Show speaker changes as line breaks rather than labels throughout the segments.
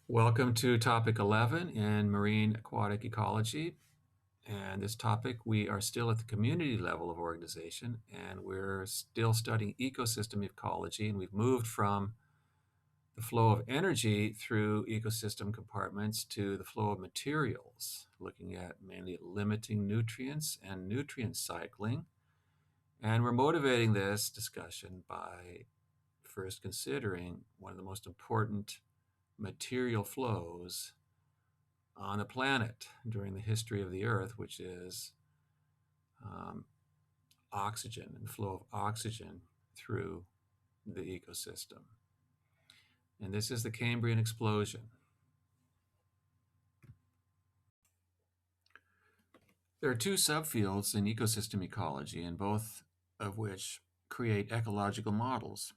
Welcome to topic 11 in marine aquatic ecology. And this topic, we are still at the community level of organization, and we're still studying ecosystem ecology. And we've moved from the flow of energy through ecosystem compartments to the flow of materials, looking at mainly limiting nutrients and nutrient cycling. And we're motivating this discussion by first considering one of the most important material flows on the planet during the history of the Earth, which is um, oxygen and the flow of oxygen through the ecosystem. And this is the Cambrian explosion. There are two subfields in ecosystem ecology, and both of which create ecological models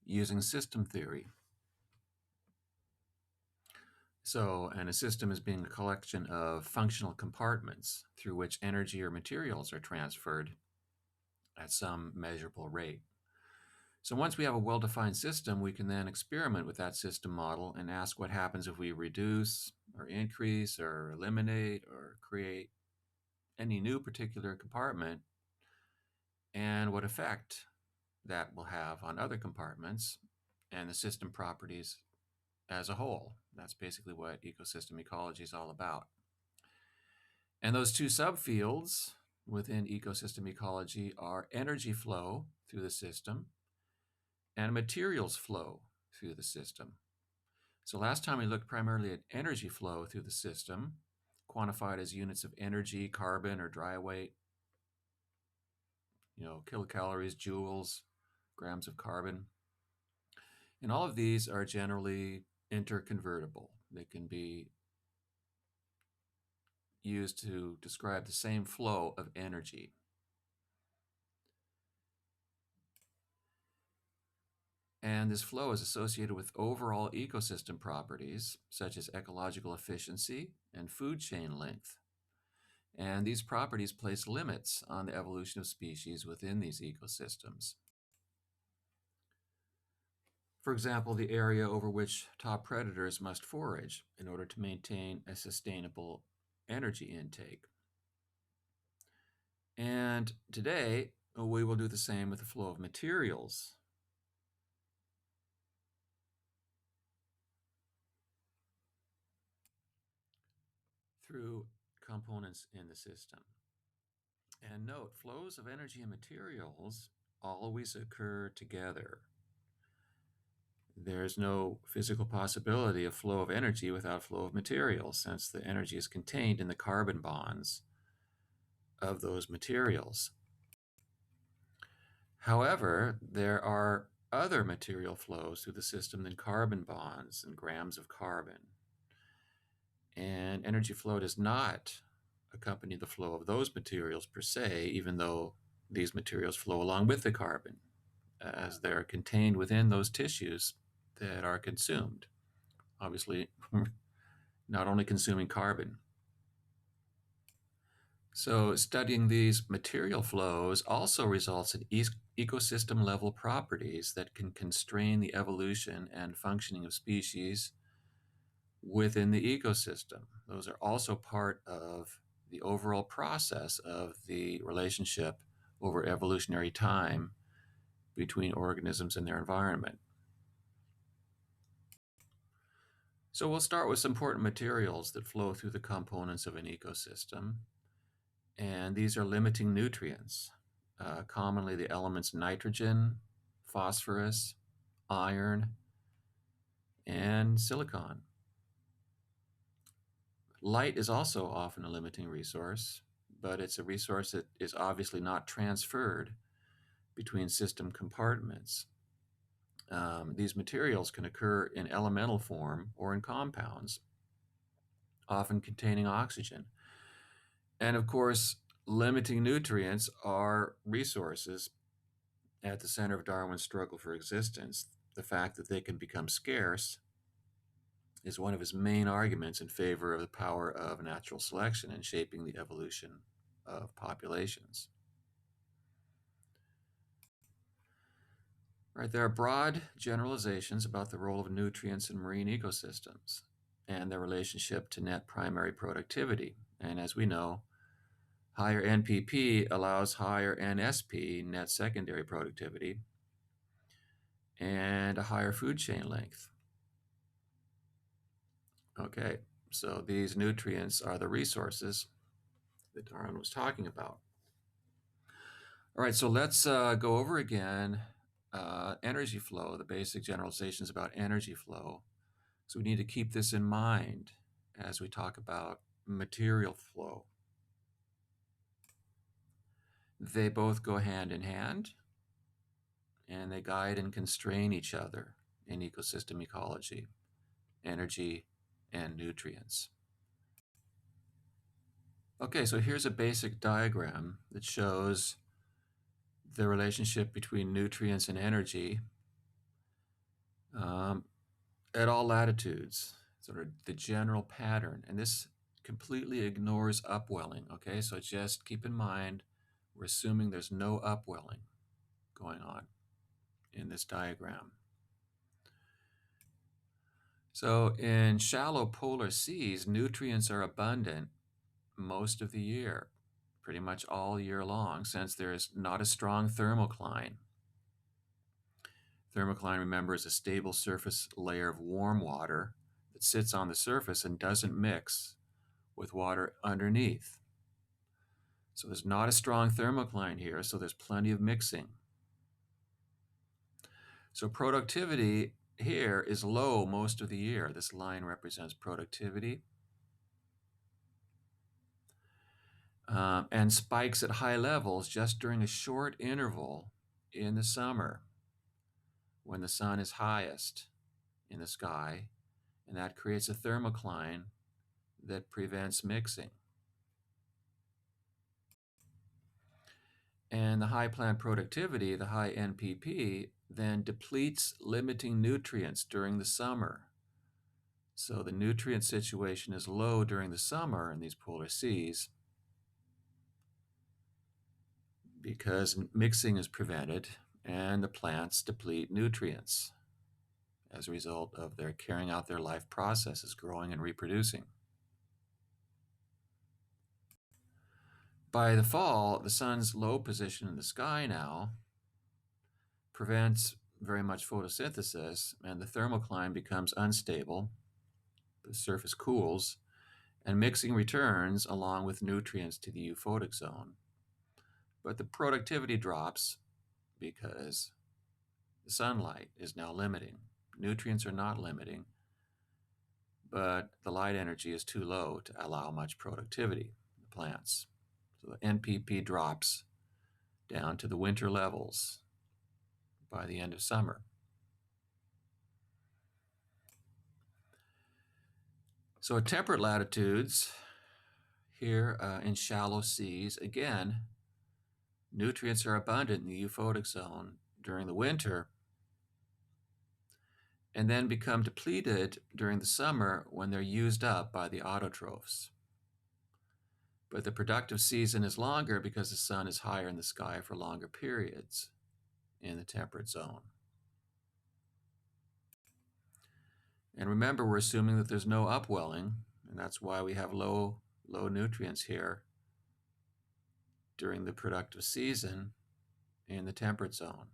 using system theory. And a system is being a collection of functional compartments through which energy or materials are transferred at some measurable rate. So once we have a well-defined system, we can then experiment with that system model and ask what happens if we reduce or increase or eliminate or create any new particular compartment, and what effect that will have on other compartments and the system properties as a whole. That's basically what ecosystem ecology is all about. And those two subfields within ecosystem ecology are energy flow through the system and materials flow through the system. So last time we looked primarily at energy flow through the system, quantified as units of energy, carbon or dry weight, kilocalories, joules, grams of carbon. And all of these are generally interconvertible. They can be used to describe the same flow of energy. And this flow is associated with overall ecosystem properties, such as ecological efficiency and food chain length. And these properties place limits on the evolution of species within these ecosystems. For example, the area over which top predators must forage in order to maintain a sustainable energy intake. And today, we will do the same with the flow of materials. Through components in the system. And note, flows of energy and materials always occur together. There's no physical possibility of flow of energy without flow of materials, since the energy is contained in the carbon bonds of those materials. However, there are other material flows through the system than carbon bonds and grams of carbon. And energy flow does not accompany the flow of those materials per se, even though these materials flow along with the carbon, as they're contained within those tissues that are consumed. Obviously, not only consuming carbon. So studying these material flows also results in ecosystem level properties that can constrain the evolution and functioning of species within the ecosystem. Those are also part of the overall process of the relationship over evolutionary time between organisms and their environment. So we'll start with some important materials that flow through the components of an ecosystem. And these are limiting nutrients, commonly the elements nitrogen, phosphorus, iron, and silicon. Light is also often a limiting resource, but it's a resource that is obviously not transferred between system compartments. These materials can occur in elemental form or in compounds, often containing oxygen. And of course, limiting nutrients are resources at the center of Darwin's struggle for existence. The fact that they can become scarce is one of his main arguments in favor of the power of natural selection in shaping the evolution of populations. Right, there are broad generalizations about the role of nutrients in marine ecosystems and their relationship to net primary productivity. And as we know, higher NPP allows higher NSP, net secondary productivity, and a higher food chain length. Okay, so these nutrients are the resources that Darwin was talking about. All right, so let's go over again energy flow, the basic generalizations about energy flow. So we need to keep this in mind as we talk about material flow. They both go hand in hand, and they guide and constrain each other in ecosystem ecology, energy and nutrients. Okay, so here's a basic diagram that shows the relationship between nutrients and energy um, at all latitudes, sort of the general pattern. And this completely ignores upwelling, okay? So just keep in mind, we're assuming there's no upwelling going on in this diagram. So in shallow polar seas, nutrients are abundant most of the year, pretty much all year long, since there's not a strong thermocline. Thermocline, remember, is a stable surface layer of warm water that sits on the surface and doesn't mix with water underneath. So there's not a strong thermocline here, so there's plenty of mixing. So productivity here is low most of the year. This line represents productivity. And spikes at high levels just during a short interval in the summer when the sun is highest in the sky, and that creates a thermocline that prevents mixing. And the high plant productivity, the high NPP, then depletes limiting nutrients during the summer. So the nutrient situation is low during the summer in these polar seas because mixing is prevented and the plants deplete nutrients as a result of their carrying out their life processes, growing and reproducing. By the fall, the sun's low position in the sky now prevents very much photosynthesis, and the thermocline becomes unstable. The surface cools, and mixing returns along with nutrients to the euphotic zone. But the productivity drops because the sunlight is now limiting. Nutrients are not limiting, but the light energy is too low to allow much productivity in the plants. So the NPP drops down to the winter levels by the end of summer. So at temperate latitudes, here in shallow seas, again, nutrients are abundant in the euphotic zone during the winter and then become depleted during the summer when they're used up by the autotrophs. But the productive season is longer because the sun is higher in the sky for longer periods in the temperate zone. And remember, we're assuming that there's no upwelling, and that's why we have low nutrients here during the productive season in the temperate zone.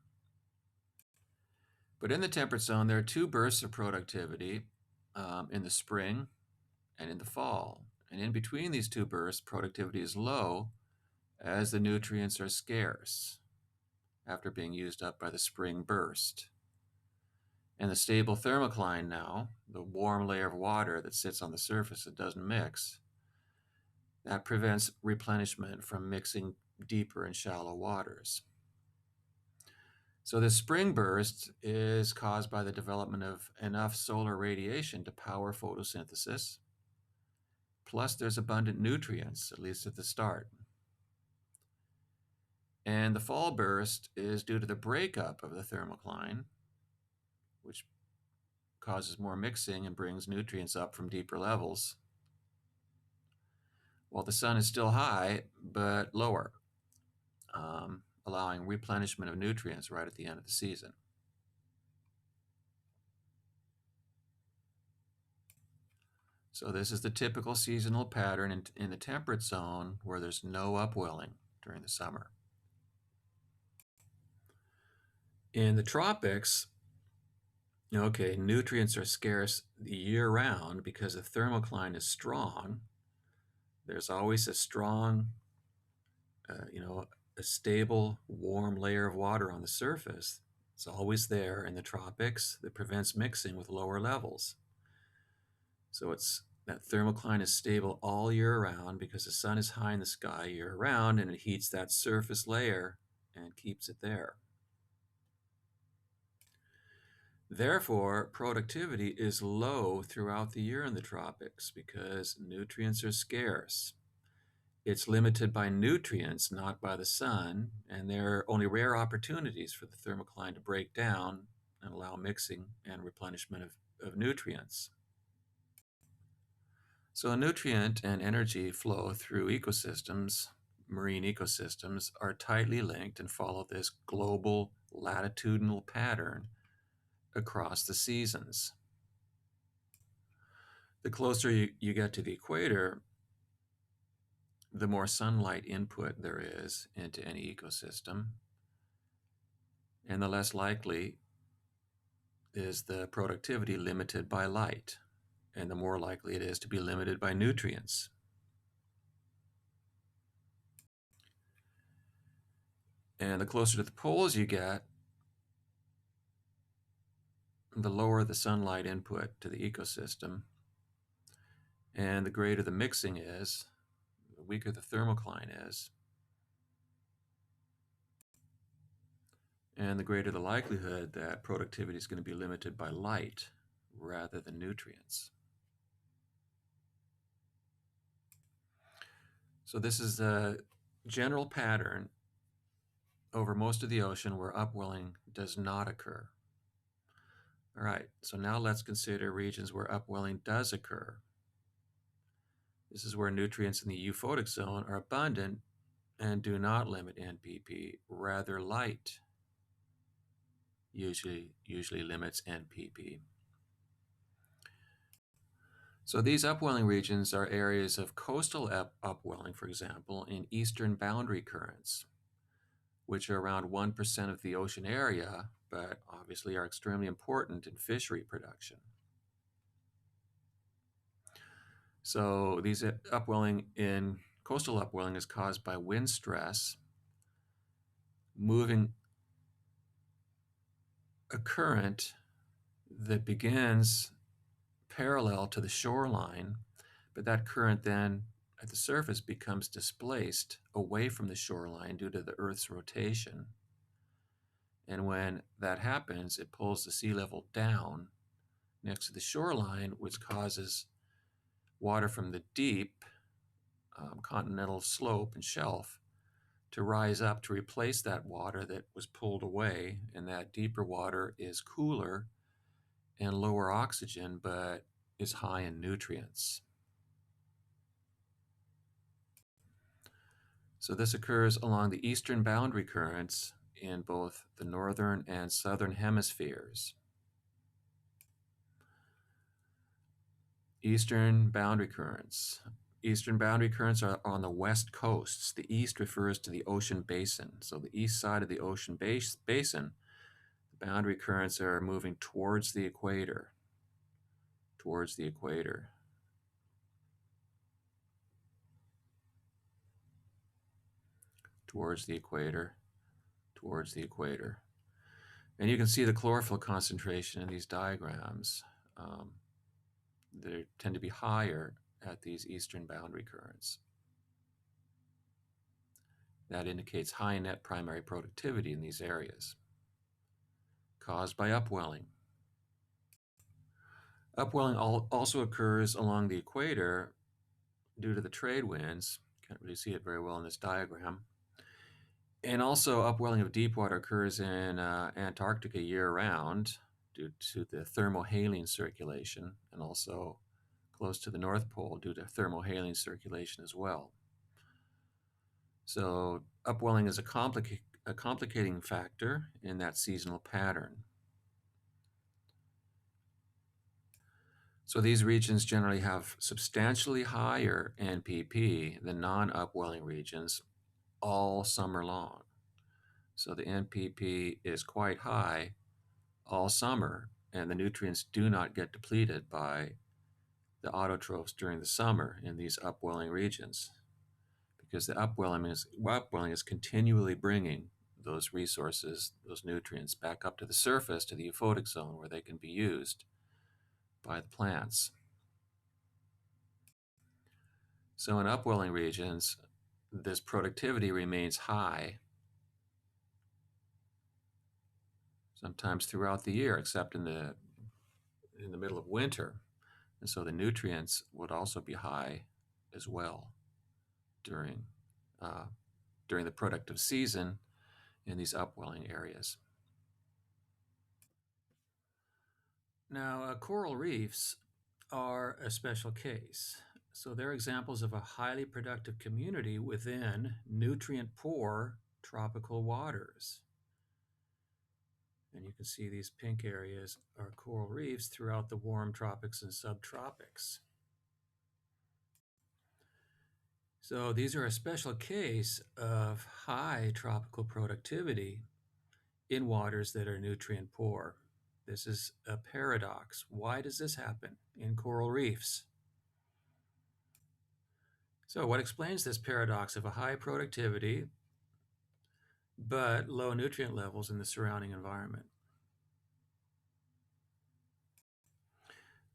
But in the temperate zone, there are two bursts of productivity in the spring and in the fall. And in between these two bursts, productivity is low as the nutrients are scarce after being used up by the spring burst. And the stable thermocline now, the warm layer of water that sits on the surface that doesn't mix, that prevents replenishment from mixing deeper in shallow waters. So the spring burst is caused by the development of enough solar radiation to power photosynthesis. Plus, there's abundant nutrients, at least at the start. And the fall burst is due to the breakup of the thermocline, which causes more mixing and brings nutrients up from deeper levels, while the sun is still high, but lower, allowing replenishment of nutrients right at the end of the season. So this is the typical seasonal pattern in the temperate zone where there's no upwelling during the summer. In the tropics, okay, nutrients are scarce year-round because the thermocline is strong. There's always a strong, a stable, warm layer of water on the surface. It's always there in the tropics that prevents mixing with lower levels. So that thermocline is stable all year round because the sun is high in the sky year round, and it heats that surface layer and keeps it there. Therefore, productivity is low throughout the year in the tropics because nutrients are scarce. It's limited by nutrients, not by the sun, and there are only rare opportunities for the thermocline to break down and allow mixing and replenishment of nutrients. So nutrient and energy flow through ecosystems. Marine ecosystems are tightly linked and follow this global latitudinal pattern across the seasons. The closer you get to the equator, the more sunlight input there is into any ecosystem, and the less likely is the productivity limited by light, and the more likely it is to be limited by nutrients. And the closer to the poles you get, the lower the sunlight input to the ecosystem, and the greater the mixing is, the weaker the thermocline is, and the greater the likelihood that productivity is going to be limited by light rather than nutrients. So this is a general pattern over most of the ocean where upwelling does not occur. All right, so now let's consider regions where upwelling does occur. This is where nutrients in the euphotic zone are abundant and do not limit NPP. Rather, light usually limits NPP. So these upwelling regions are areas of coastal upwelling, for example, in eastern boundary currents, which are around 1% of the ocean area, but obviously are extremely important in fishery production. So these coastal upwelling is caused by wind stress moving a current that begins parallel to the shoreline, but that current then at the surface becomes displaced away from the shoreline due to the Earth's rotation. And when that happens, it pulls the sea level down next to the shoreline, which causes water from the deep continental slope and shelf to rise up to replace that water that was pulled away. And that deeper water is cooler and lower oxygen, but is high in nutrients. So this occurs along the eastern boundary currents in both the northern and southern hemispheres. Eastern boundary currents. Eastern boundary currents are on the west coasts. The east refers to the ocean basin. So the east side of the ocean basin, the boundary currents are moving towards the equator, towards the equator. Towards the equator, towards the equator. And you can see the chlorophyll concentration in these diagrams. They tend to be higher at these eastern boundary currents. That indicates high net primary productivity in these areas, caused by upwelling. Upwelling also occurs along the equator due to the trade winds. Can't really see it very well in this diagram. And also upwelling of deep water occurs in Antarctica year-round due to the thermohaline circulation, and also close to the North Pole due to thermohaline circulation as well. So upwelling is a complicating factor in that seasonal pattern. So these regions generally have substantially higher NPP than non-upwelling regions all summer long. So the NPP is quite high all summer, and the nutrients do not get depleted by the autotrophs during the summer in these upwelling regions, because the upwelling is continually bringing those resources, those nutrients, back up to the surface, to the euphotic zone, where they can be used by the plants. So in upwelling regions, this productivity remains high sometimes throughout the year, except in the middle of winter. And so the nutrients would also be high as well during uh, during the productive season in these upwelling areas. Now, coral reefs are a special case. So they're examples of a highly productive community within nutrient poor tropical waters. And you can see these pink areas are coral reefs throughout the warm tropics and subtropics. So these are a special case of high tropical productivity in waters that are nutrient poor. This is a paradox. Why does this happen in coral reefs? So what explains this paradox of a high productivity but low nutrient levels in the surrounding environment?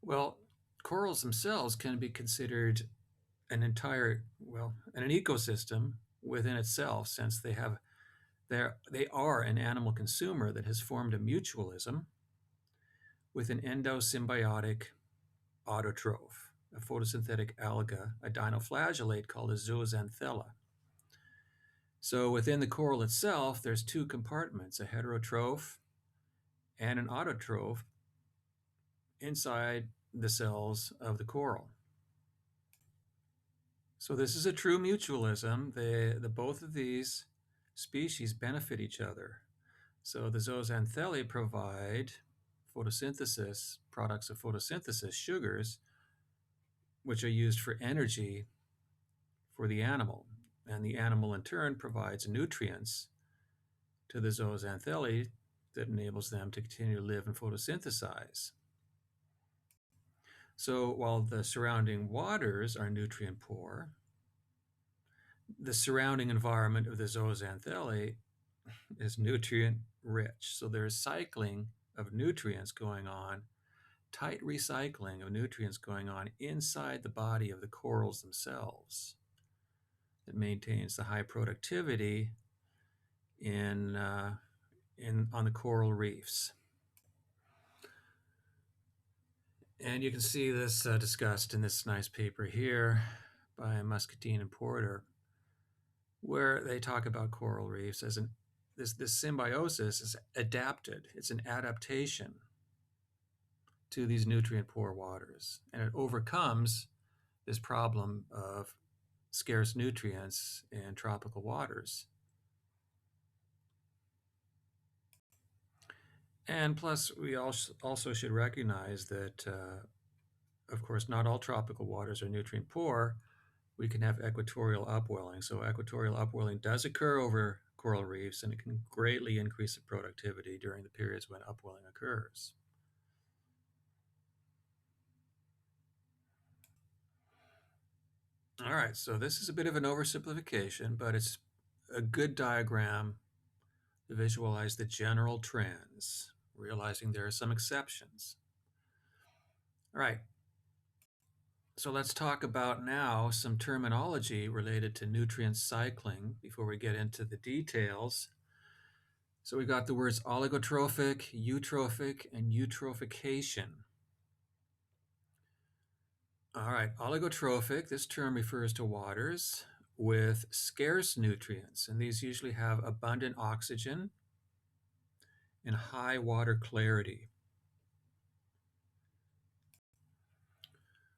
Well, corals themselves can be considered an ecosystem within itself, since they are an animal consumer that has formed a mutualism with an endosymbiotic autotroph, a photosynthetic alga, a dinoflagellate called a zooxanthella. So within the coral itself, there's two compartments, a heterotroph and an autotroph inside the cells of the coral. So this is a true mutualism. The both of these species benefit each other. So the zooxanthellae provide photosynthesis, products of photosynthesis, sugars, which are used for energy for the animal. And the animal in turn provides nutrients to the zooxanthellae that enables them to continue to live and photosynthesize. So while the surrounding waters are nutrient poor, the surrounding environment of the zooxanthellae is nutrient rich. So there's cycling of nutrients going on, tight recycling of nutrients going on inside the body of the corals themselves that maintains the high productivity on the coral reefs. And you can see this discussed in this nice paper here by Muscatine and Porter, where they talk about coral reefs as this symbiosis is adapted. It's an adaptation to these nutrient poor waters, and it overcomes this problem of scarce nutrients in tropical waters. And plus, we also should recognize that, of course, not all tropical waters are nutrient poor. We can have equatorial upwelling. So equatorial upwelling does occur over coral reefs, and it can greatly increase the productivity during the periods when upwelling occurs. All right, so this is a bit of an oversimplification, but it's a good diagram to visualize the general trends, realizing there are some exceptions. All right, so let's talk about now some terminology related to nutrient cycling before we get into the details. So we've got the words oligotrophic, eutrophic, and eutrophication. All right, oligotrophic, this term refers to waters with scarce nutrients, and these usually have abundant oxygen and high water clarity.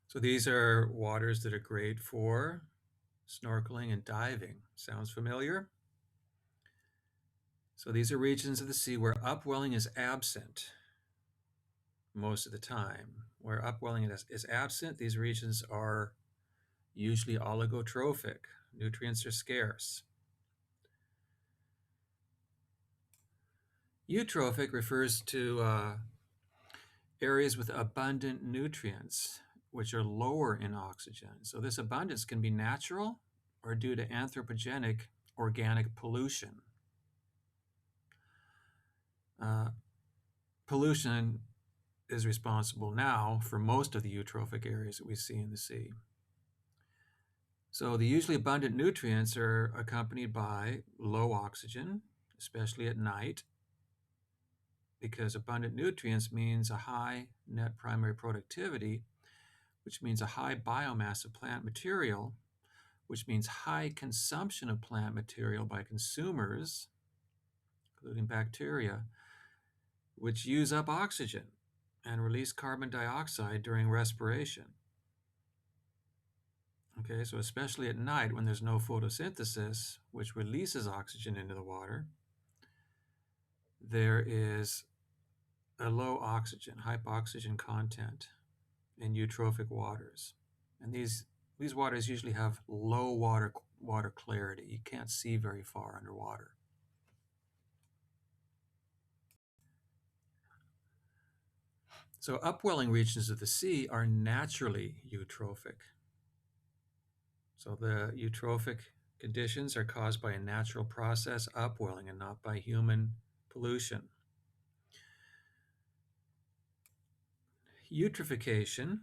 So these are waters that are great for snorkeling and diving. Sounds familiar? So these are regions of the sea where upwelling is absent. most of the time. Where upwelling is absent, these regions are usually oligotrophic. Nutrients are scarce. Eutrophic refers to areas with abundant nutrients, which are lower in oxygen. So this abundance can be natural or due to anthropogenic organic pollution. Uh, Pollution is responsible now for most of the eutrophic areas that we see in the sea. So the usually abundant nutrients are accompanied by low oxygen, especially at night, because abundant nutrients means a high net primary productivity, which means a high biomass of plant material, which means high consumption of plant material by consumers, including bacteria, which use up oxygen and release carbon dioxide during respiration. Okay, so especially at night when there's no photosynthesis, which releases oxygen into the water, there is a low oxygen, hypoxygen content in eutrophic waters. And these waters usually have low water clarity. You can't see very far underwater. So upwelling regions of the sea are naturally eutrophic. So the eutrophic conditions are caused by a natural process, upwelling, and not by human pollution. Eutrophication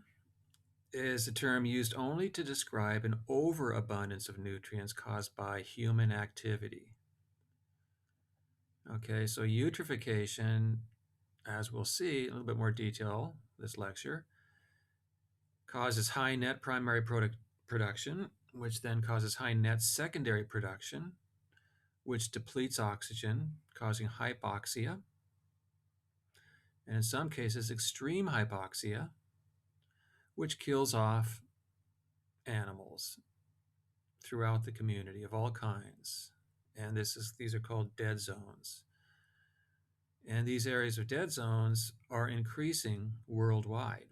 is a term used only to describe an overabundance of nutrients caused by human activity. Okay, so eutrophication, as we'll see in a little bit more detail this lecture, causes high net primary production, which then causes high net secondary production, which depletes oxygen, causing hypoxia, and in some cases, extreme hypoxia, which kills off animals throughout the community of all kinds. And these are called dead zones. And these areas of dead zones are increasing worldwide.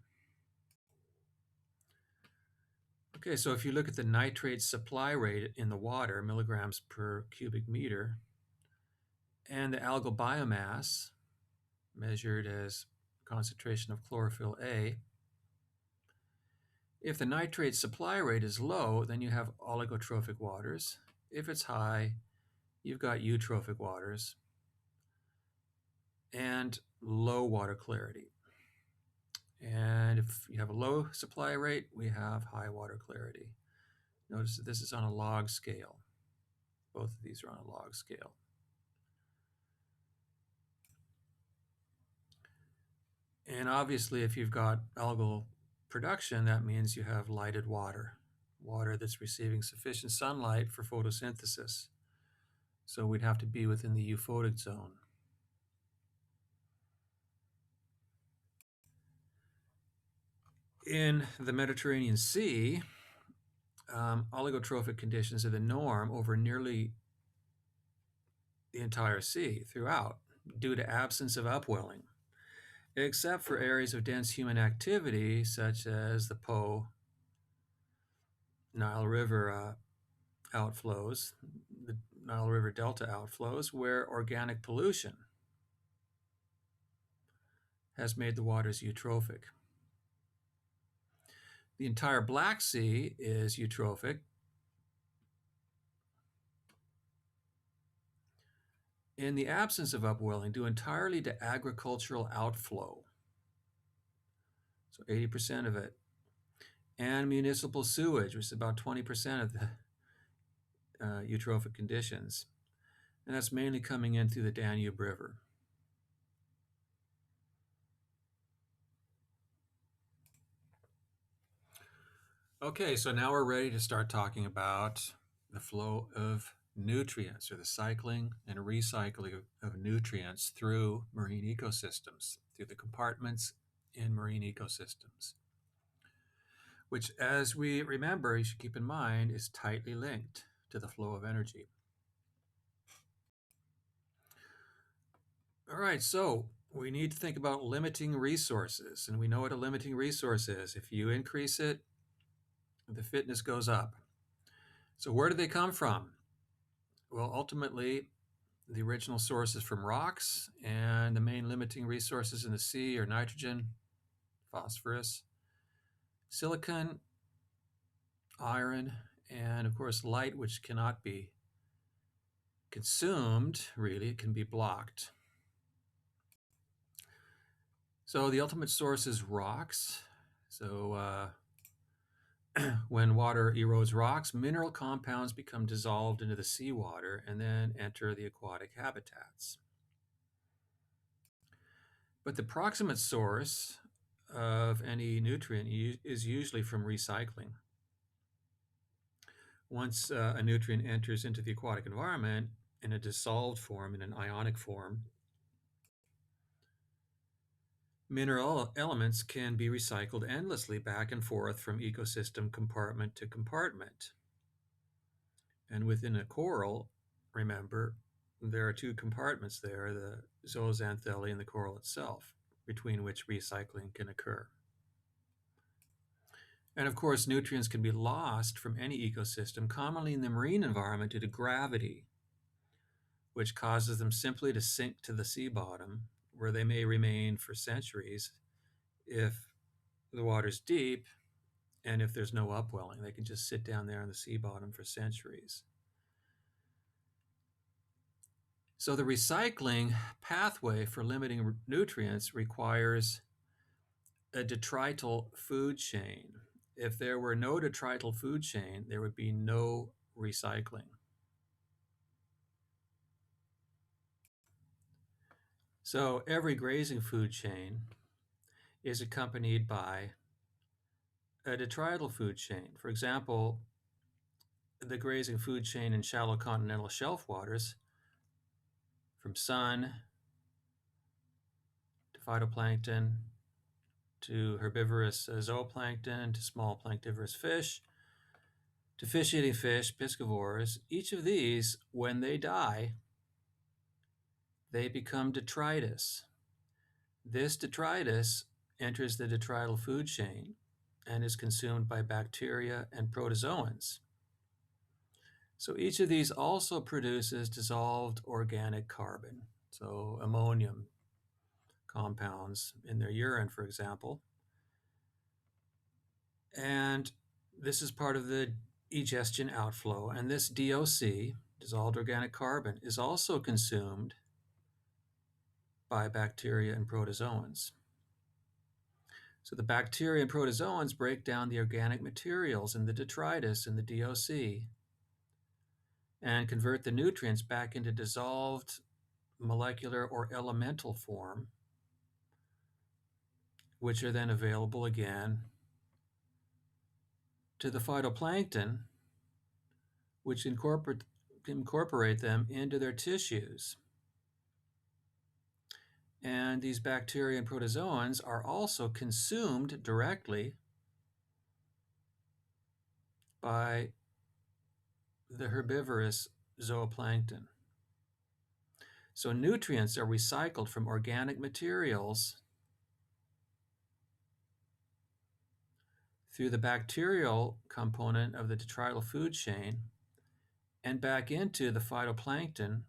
Okay, so if you look at the nitrate supply rate in the water, milligrams per cubic meter, and the algal biomass, measured as concentration of chlorophyll A, if the nitrate supply rate is low, then you have oligotrophic waters. If it's high, you've got eutrophic waters and low water clarity. And if you have a low supply rate, we have high water clarity. Notice that this is on a log scale. Both of these are on a log scale. And obviously, if you've got algal production, that means you have lighted water, water that's receiving sufficient sunlight for photosynthesis. So we'd have to be within the euphotic zone. In the Mediterranean Sea, oligotrophic conditions are the norm over nearly the entire sea throughout, due to absence of upwelling, except for areas of dense human activity such as the Po Nile River outflows, the Nile River Delta outflows, where organic pollution has made the waters eutrophic. The entire Black Sea is eutrophic. In the absence of upwelling, due entirely to agricultural outflow, so 80% of it, and municipal sewage, which is about 20% of the eutrophic conditions. And that's mainly coming in through the Danube River. Okay, so now we're ready to start talking about the flow of nutrients, or the cycling and recycling of nutrients through marine ecosystems, through the compartments in marine ecosystems, which, as we remember, you should keep in mind, is tightly linked to the flow of energy. All right, so we need to think about limiting resources, and we know what a limiting resource is. If you increase it, the fitness goes up. So where do they come from? Well, ultimately, the original source is from rocks, and the main limiting resources in the sea are nitrogen, phosphorus, silicon, iron, and of course light, which cannot be consumed, really, it can be blocked. So the ultimate source is rocks. So when water erodes rocks, mineral compounds become dissolved into the seawater and then enter the aquatic habitats. But the proximate source of any nutrient is usually from recycling. Once a nutrient enters into the aquatic environment in a dissolved form, in an ionic form, mineral elements can be recycled endlessly back and forth from ecosystem compartment to compartment. And within a coral, remember, there are two compartments there, the zooxanthellae and the coral itself, between which recycling can occur. And of course, nutrients can be lost from any ecosystem, commonly in the marine environment due to gravity, which causes them simply to sink to the sea bottom, where they may remain for centuries if the water's deep and if there's no upwelling. They can just sit down there on the sea bottom for centuries. So the recycling pathway for limiting nutrients requires a detrital food chain. If there were no detrital food chain, there would be no recycling. So every grazing food chain is accompanied by a detrital food chain. For example, the grazing food chain in shallow continental shelf waters, from sun to phytoplankton to herbivorous zooplankton to small planktivorous fish to fish-eating fish, piscivores, each of these, when they die, they become detritus. This detritus enters the detrital food chain and is consumed by bacteria and protozoans. So each of these also produces dissolved organic carbon, so ammonium compounds in their urine, for example. And this is part of the egestion outflow. And this DOC, dissolved organic carbon, is also consumed by bacteria and protozoans. So the bacteria and protozoans break down the organic materials in the detritus in the DOC and convert the nutrients back into dissolved molecular or elemental form, which are then available again to the phytoplankton, which incorporate them into their tissues. And these bacteria and protozoans are also consumed directly by the herbivorous zooplankton. So nutrients are recycled from organic materials through the bacterial component of the detrital food chain and back into the phytoplankton,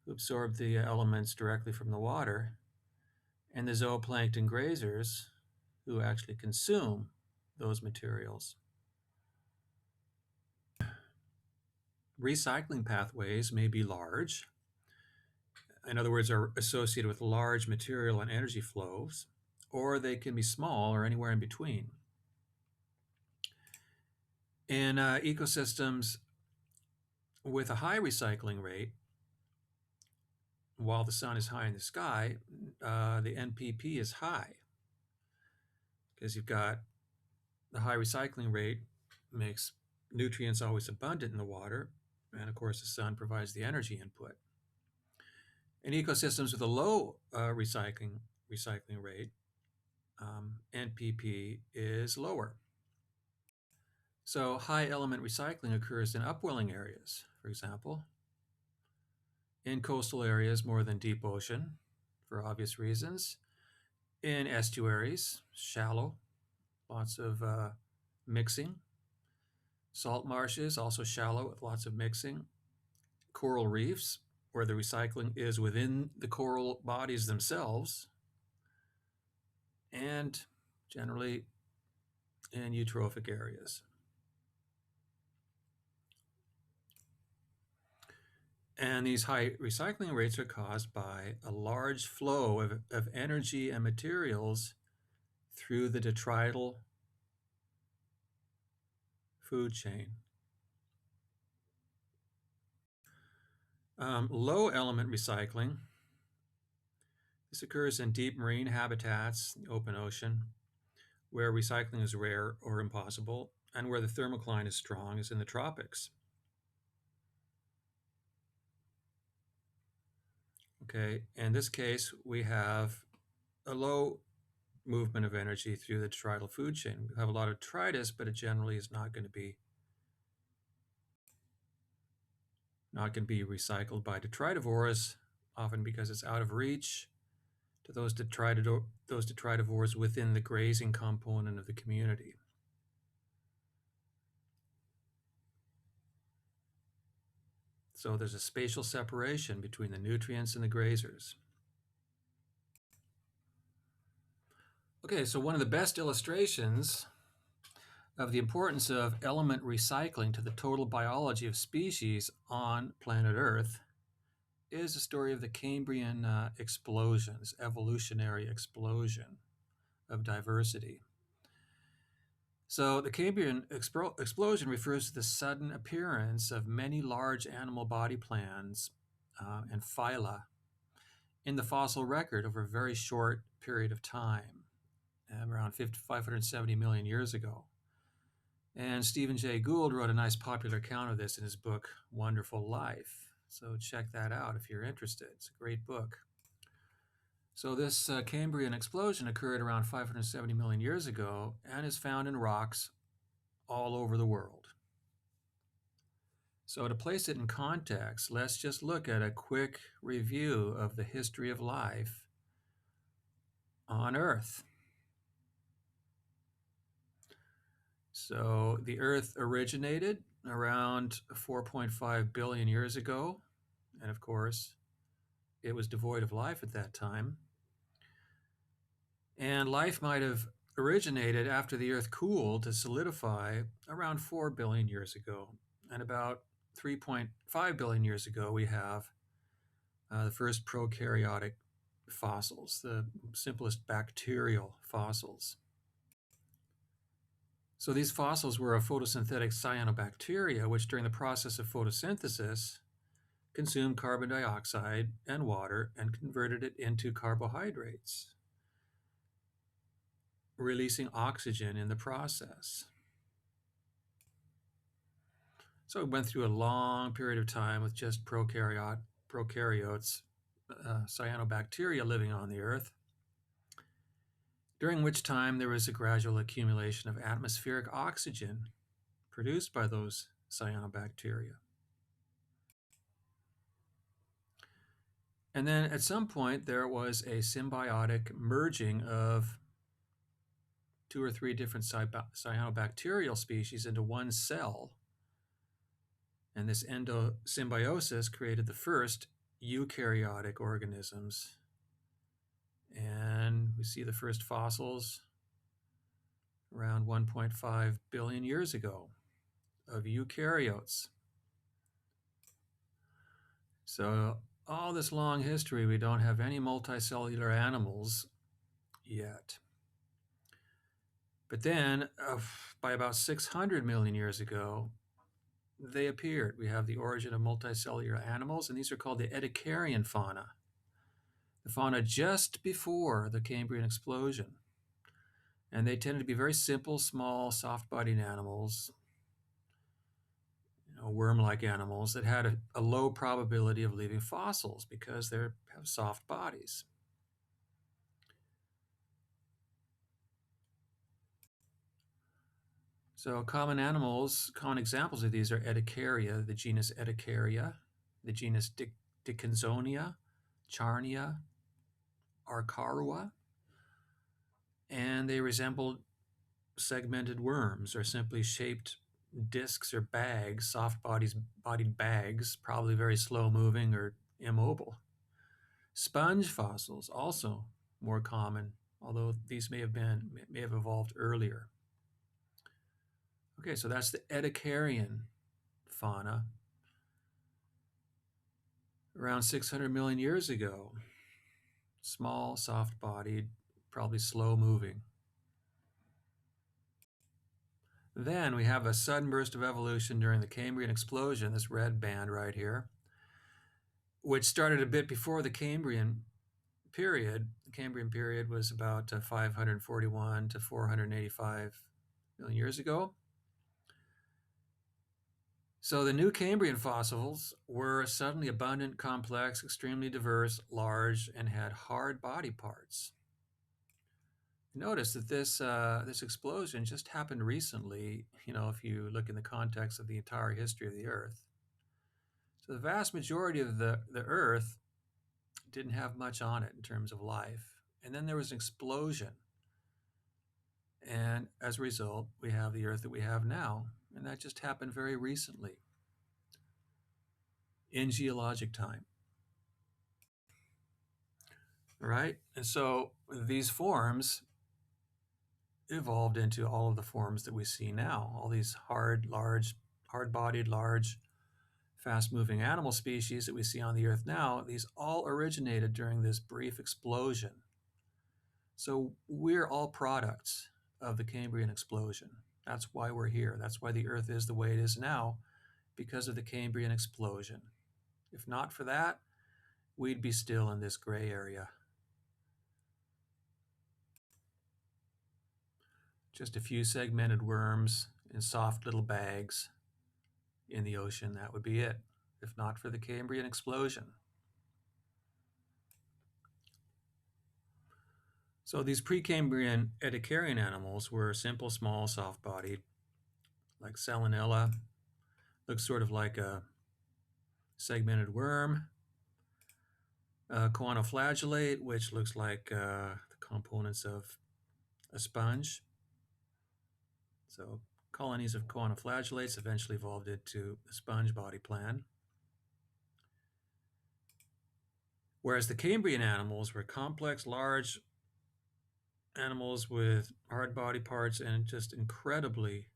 who absorb the elements directly from the water, and the zooplankton grazers, who actually consume those materials. Recycling pathways may be large, in other words, are associated with large material and energy flows, or they can be small or anywhere in between. In ecosystems with a high recycling rate, while the sun is high in the sky, the NPP is high because you've got the high recycling rate makes nutrients always abundant in the water, and of course the sun provides the energy input. In ecosystems with a low recycling rate, NPP is lower. So high element recycling occurs in upwelling areas, for example, in coastal areas more than deep ocean, for obvious reasons. In estuaries, shallow, lots of mixing. Salt marshes, also shallow with lots of mixing. Coral reefs, where the recycling is within the coral bodies themselves, and generally in eutrophic areas. And these high recycling rates are caused by a large flow of energy and materials through the detrital food chain. Low element recycling. This occurs in deep marine habitats, the open ocean, where recycling is rare or impossible, and where the thermocline is strong, as in the tropics. Okay, in this case, we have a low movement of energy through the detrital food chain. We have a lot of detritus, but it generally is not going to be recycled by detritivores, often because it's out of reach to those detritivores within the grazing component of the community. So there's a spatial separation between the nutrients and the grazers. Okay, so one of the best illustrations of the importance of element recycling to the total biology of species on planet Earth is the story of the Cambrian explosions, evolutionary explosion of diversity. So the Cambrian explosion refers to the sudden appearance of many large animal body plans and phyla in the fossil record over a very short period of time, around 570 million years ago. And Stephen Jay Gould wrote a nice popular account of this in his book, Wonderful Life. So check that out if you're interested. It's a great book. So this Cambrian explosion occurred around 570 million years ago and is found in rocks all over the world. So to place it in context, let's just look at a quick review of the history of life on Earth. So the Earth originated around 4.5 billion years ago, and of course, it was devoid of life at that time. And life might have originated after the Earth cooled to solidify around 4 billion years ago. And about 3.5 billion years ago, we have the first prokaryotic fossils, the simplest bacterial fossils. So these fossils were of photosynthetic cyanobacteria, which during the process of photosynthesis consumed carbon dioxide and water and converted it into carbohydrates, releasing oxygen in the process. So it went through a long period of time with just prokaryotes, cyanobacteria living on the Earth, during which time there was a gradual accumulation of atmospheric oxygen produced by those cyanobacteria. And then at some point there was a symbiotic merging of 2 or 3 different cyanobacterial species into one cell. And this endosymbiosis created the first eukaryotic organisms. And we see the first fossils around 1.5 billion years ago of eukaryotes. So all this long history, we don't have any multicellular animals yet. But then, by about 600 million years ago, they appeared. We have the origin of multicellular animals, and these are called the Ediacaran fauna. The fauna just before the Cambrian explosion. And they tended to be very simple, small, soft-bodied animals, worm-like animals that had a low probability of leaving fossils because they have soft bodies. So common examples of these are Ediacaria, the genus Ediacaria, the genus Dickinsonia, Charnia, Arcarua, and they resembled segmented worms or simply shaped discs or bags, bodied bags, probably very slow moving or immobile. Sponge fossils also more common, although these may have evolved earlier. Okay, so that's the Ediacaran fauna around 600 million years ago. Small, soft-bodied, probably slow-moving. Then we have a sudden burst of evolution during the Cambrian explosion, this red band right here, which started a bit before the Cambrian period. The Cambrian period was about 541 to 485 million years ago. So the new Cambrian fossils were suddenly abundant, complex, extremely diverse, large, and had hard body parts. Notice that this explosion just happened recently, if you look in the context of the entire history of the Earth. So the vast majority of the Earth didn't have much on it in terms of life. And then there was an explosion. And as a result, we have the Earth that we have now. And that just happened very recently in geologic time. All right? And so these forms evolved into all of the forms that we see now. All these hard-bodied, large, fast-moving animal species that we see on the Earth now, these all originated during this brief explosion. So we're all products of the Cambrian explosion. That's why we're here. That's why the Earth is the way it is now, because of the Cambrian explosion. If not for that, we'd be still in this gray area. Just a few segmented worms in soft little bags in the ocean. That would be it, if not for the Cambrian explosion. So these Precambrian Ediacaran animals were simple, small, soft-bodied, like Salmonella. Looks sort of like a segmented worm. Choanoflagellate, which looks like the components of a sponge. So colonies of choanoflagellates eventually evolved into the sponge body plan. Whereas the Cambrian animals were complex, large animals with hard body parts and just incredibly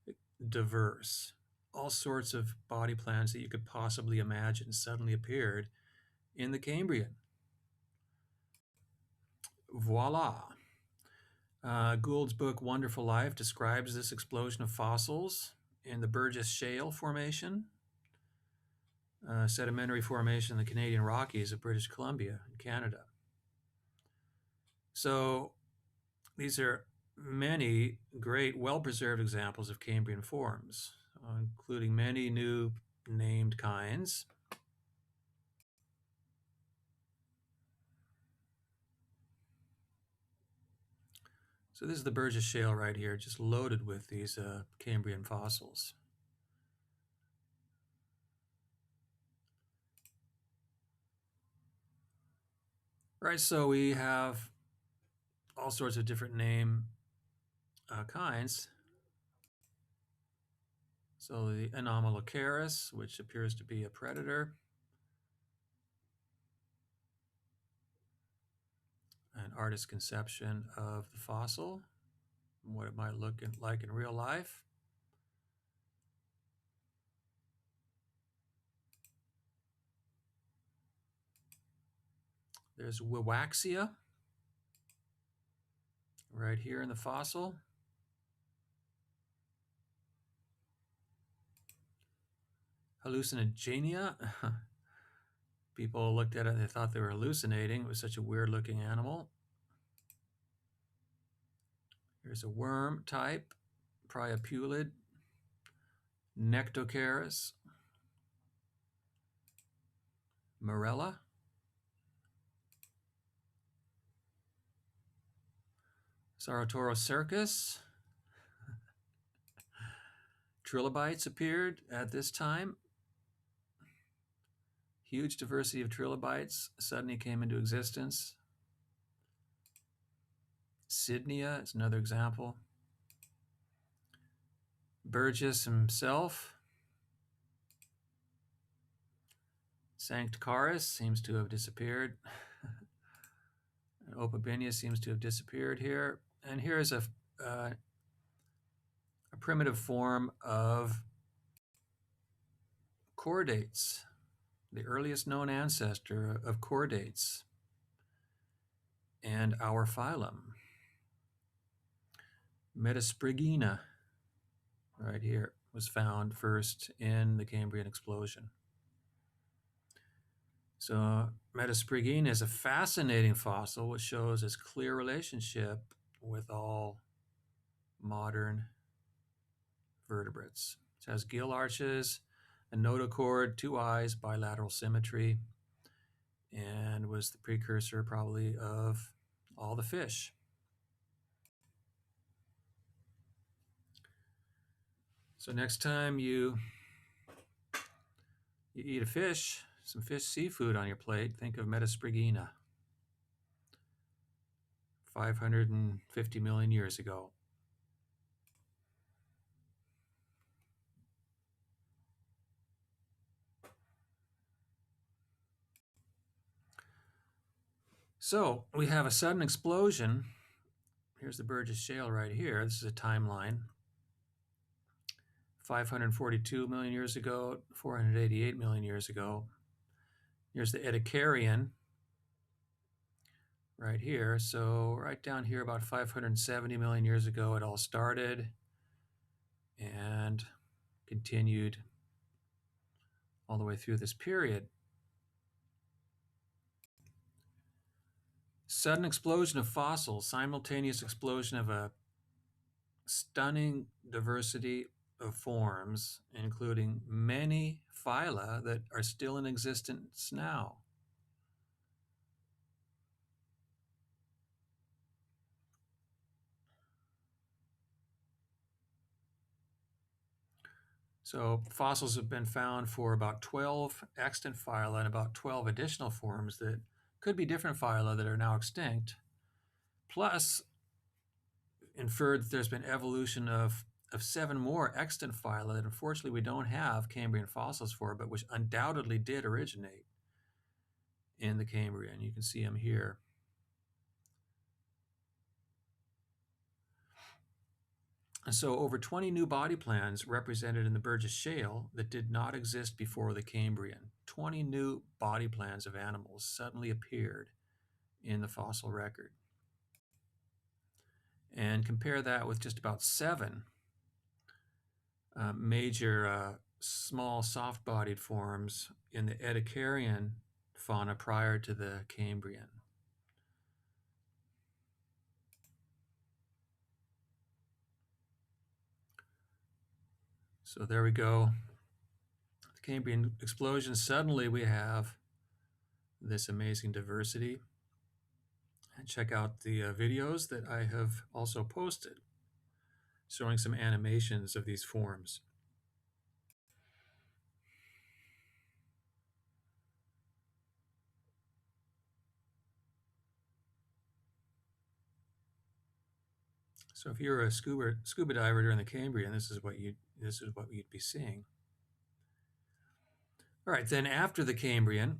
diverse. All sorts of body plans that you could possibly imagine suddenly appeared in the Cambrian. Voila. Gould's book Wonderful Life describes this explosion of fossils in the Burgess Shale Formation, sedimentary formation in the Canadian Rockies of British Columbia in Canada. So these are many great, well-preserved examples of Cambrian forms, including many new named kinds. So this is the Burgess Shale right here, just loaded with these Cambrian fossils. Right, so we have all sorts of different name kinds. So the Anomalocaris, which appears to be a predator. An artist's conception of the fossil and what it might look like in real life. There's Wiwaxia right here in the fossil. Hallucinogenia. People looked at it and they thought they were hallucinating. It was such a weird looking animal. Here's a worm type, Priapulid, Nectocaris, Morella, Saurotorocercus. Trilobites appeared at this time. Huge diversity of trilobites suddenly came into existence. Sydney is another example. Burgess himself, Sanctacaris seems to have disappeared. Opabinia seems to have disappeared here. And here is a primitive form of chordates, the earliest known ancestor of chordates and our phylum. Metasprigina, right here, was found first in the Cambrian explosion. So Metasprigina is a fascinating fossil which shows its clear relationship with all modern vertebrates. It has gill arches, a notochord, 2 eyes, bilateral symmetry, and was the precursor probably of all the fish. So next time you eat a fish, some fish seafood on your plate, think of Metasprigina 550 million years ago. So we have a sudden explosion. Here's the Burgess Shale right here. This is a timeline. 542 million years ago, 488 million years ago. Here's the Edicarian right here. So right down here, about 570 million years ago, it all started and continued all the way through this period. Sudden explosion of fossils, simultaneous explosion of a stunning diversity of forms, including many phyla that are still in existence now. So fossils have been found for about 12 extant phyla and about 12 additional forms that could be different phyla that are now extinct, plus inferred that there's been evolution of 7 more extant phyla that unfortunately we don't have Cambrian fossils for, but which undoubtedly did originate in the Cambrian. You can see them here. And so over 20 new body plans represented in the Burgess Shale that did not exist before the Cambrian. 20 new body plans of animals suddenly appeared in the fossil record. And compare that with just about 7 major small soft-bodied forms in the Edicarian fauna prior to the Cambrian. So there we go. The Cambrian explosion, suddenly we have this amazing diversity. And check out the videos that I have also posted showing some animations of these forms. So if you're a scuba diver during the Cambrian, this is what you'd be seeing. All right, then after the Cambrian,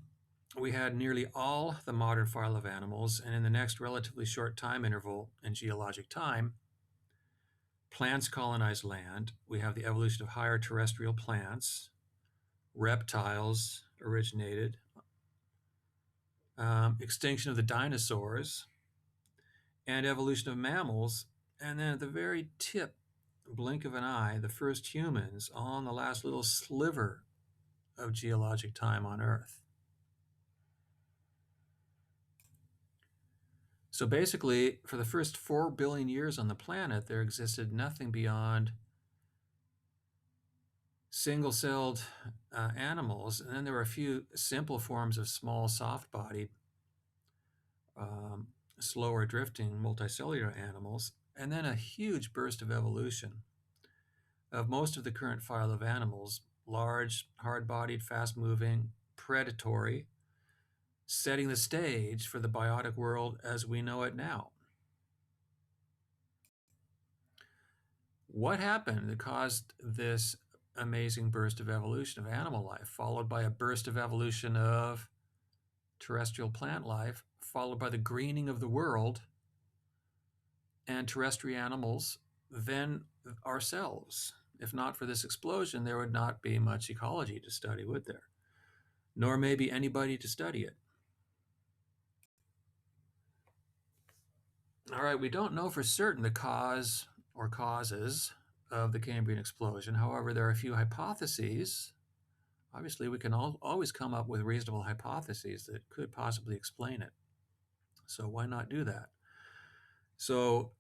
we had nearly all the modern phyla of animals, and in the next relatively short time interval in geologic time, plants colonized land. We have the evolution of higher terrestrial plants, reptiles originated, extinction of the dinosaurs, and evolution of mammals. And then at the very tip, blink of an eye, the first humans on the last little sliver of geologic time on Earth. So basically, for the first 4 billion years on the planet, there existed nothing beyond single-celled animals. And then there were a few simple forms of small, soft-bodied, slower drifting multicellular animals, and then a huge burst of evolution of most of the current phyla of animals, large, hard-bodied, fast-moving, predatory, setting the stage for the biotic world as we know it now. What happened that caused this amazing burst of evolution of animal life, followed by a burst of evolution of terrestrial plant life, followed by the greening of the world and terrestrial animals, then ourselves? If not for this explosion, there would not be much ecology to study, would there? Nor maybe anybody to study it. All right, we don't know for certain the cause or causes of the Cambrian explosion. However, there are a few hypotheses. Obviously, we can always come up with reasonable hypotheses that could possibly explain it. So why not do that? So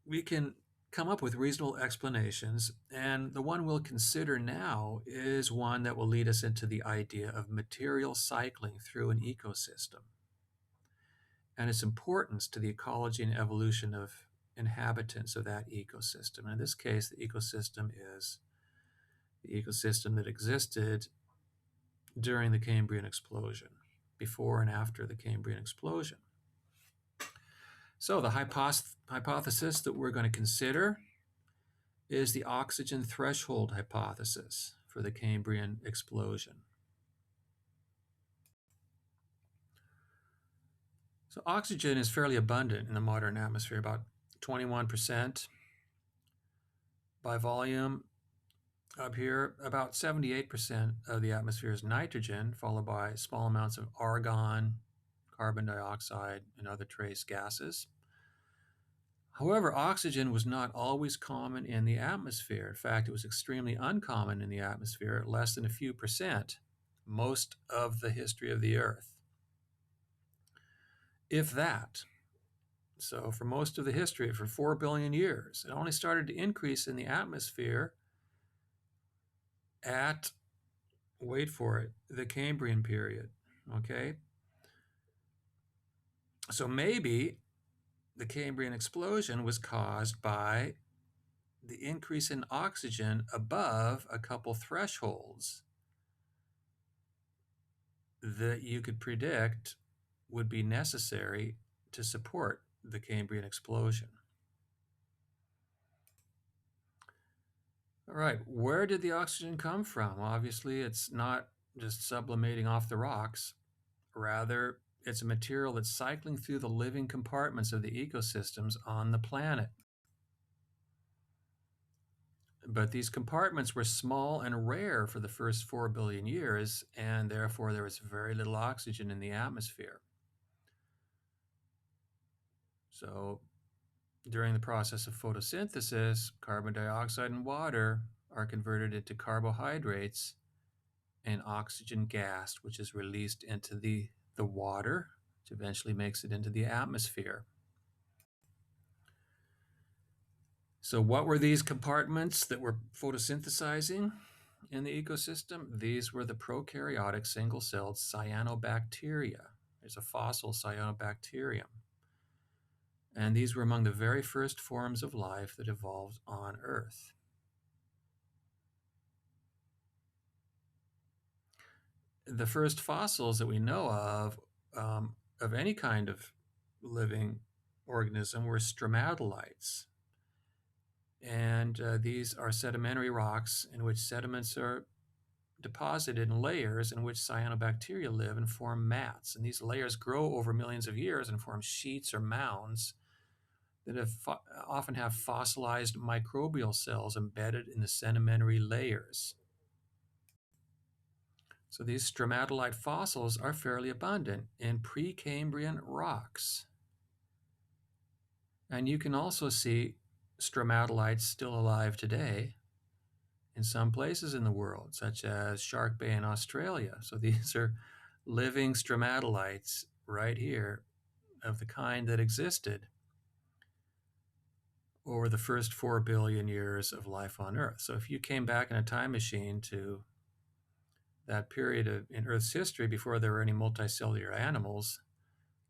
we can come up with reasonable explanations, and the one we'll consider now is one that will lead us into the idea of material cycling through an ecosystem and its importance to the ecology and evolution of inhabitants of that ecosystem. In this case, the ecosystem is the ecosystem that existed during the Cambrian explosion, before and after the Cambrian explosion. So the hypothesis that we're going to consider is the oxygen threshold hypothesis for the Cambrian explosion. So oxygen is fairly abundant in the modern atmosphere, about 21% by volume. Up here, about 78% of the atmosphere is nitrogen, followed by small amounts of argon, carbon dioxide, and other trace gases. However, oxygen was not always common in the atmosphere. In fact, it was extremely uncommon in the atmosphere, less than a few percent, most of the history of the Earth. If that. So for most of the history, for 4 billion years, it only started to increase in the atmosphere at, wait for it, the Cambrian period, okay? So maybe the Cambrian explosion was caused by the increase in oxygen above a couple thresholds that you could predict would be necessary to support the Cambrian explosion. All right, where did the oxygen come from? Obviously, it's not just sublimating off the rocks. Rather, it's a material that's cycling through the living compartments of the ecosystems on the planet. But these compartments were small and rare for the first 4 billion years, and therefore there was very little oxygen in the atmosphere. So during the process of photosynthesis, carbon dioxide and water are converted into carbohydrates and oxygen gas, which is released into the water, which eventually makes it into the atmosphere. So what were these compartments that were photosynthesizing in the ecosystem? These were the prokaryotic single-celled cyanobacteria. There's a fossil cyanobacterium. And these were among the very first forms of life that evolved on Earth. The first fossils that we know of any kind of living organism were stromatolites. And these are sedimentary rocks in which sediments are deposited in layers in which cyanobacteria live and form mats. And these layers grow over millions of years and form sheets or mounds that often have fossilized microbial cells embedded in the sedimentary layers. So these stromatolite fossils are fairly abundant in Precambrian rocks. And you can also see stromatolites still alive today in some places in the world, such as Shark Bay in Australia. So these are living stromatolites right here of the kind that existed over the first 4 billion years of life on Earth. So if you came back in a time machine to that period in Earth's history before there were any multicellular animals,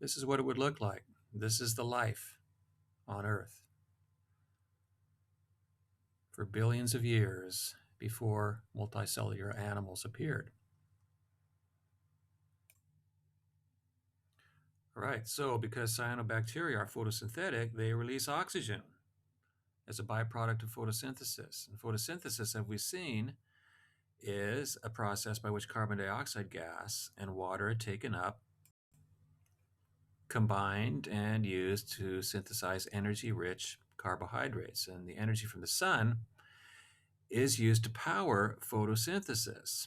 this is what it would look like. This is the life on Earth for billions of years before multicellular animals appeared. All right, so because cyanobacteria are photosynthetic, they release oxygen. as a byproduct of photosynthesis. And photosynthesis, as we've seen, is a process by which carbon dioxide gas and water are taken up, combined, and used to synthesize energy-rich carbohydrates. And the energy from the sun is used to power photosynthesis.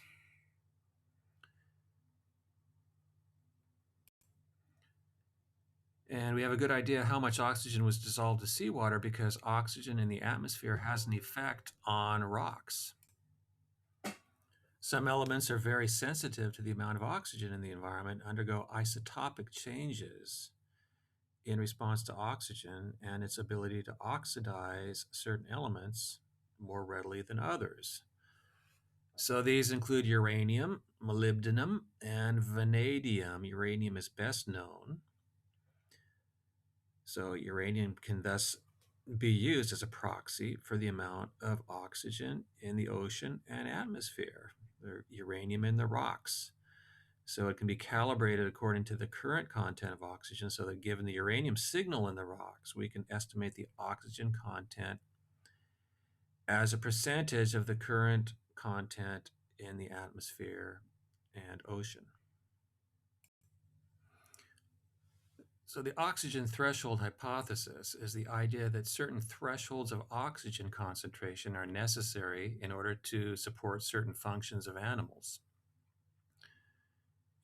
And we have a good idea how much oxygen was dissolved to seawater because oxygen in the atmosphere has an effect on rocks. Some elements are very sensitive to the amount of oxygen in the environment, undergo isotopic changes in response to oxygen and its ability to oxidize certain elements more readily than others. So these include uranium, molybdenum, and vanadium. Uranium is best known. So uranium can thus be used as a proxy for the amount of oxygen in the ocean and atmosphere, the uranium in the rocks. So it can be calibrated according to the current content of oxygen, so that given the uranium signal in the rocks, we can estimate the oxygen content as a percentage of the current content in the atmosphere and ocean. So the oxygen threshold hypothesis is the idea that certain thresholds of oxygen concentration are necessary in order to support certain functions of animals.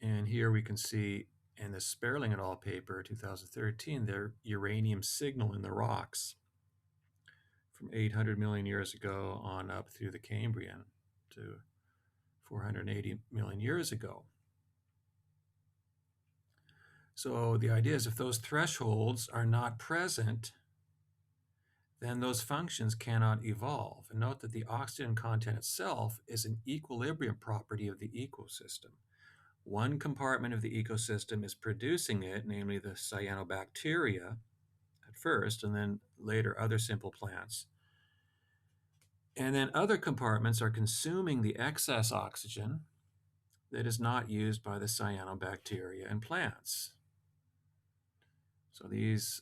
And here we can see in the Sperling et al. Paper, 2013, their uranium signal in the rocks from 800 million years ago on up through the Cambrian to 480 million years ago. So the idea is if those thresholds are not present, then those functions cannot evolve. And note that the oxygen content itself is an equilibrium property of the ecosystem. One compartment of the ecosystem is producing it, namely the cyanobacteria at first, and then later other simple plants. And then other compartments are consuming the excess oxygen that is not used by the cyanobacteria and plants. So these,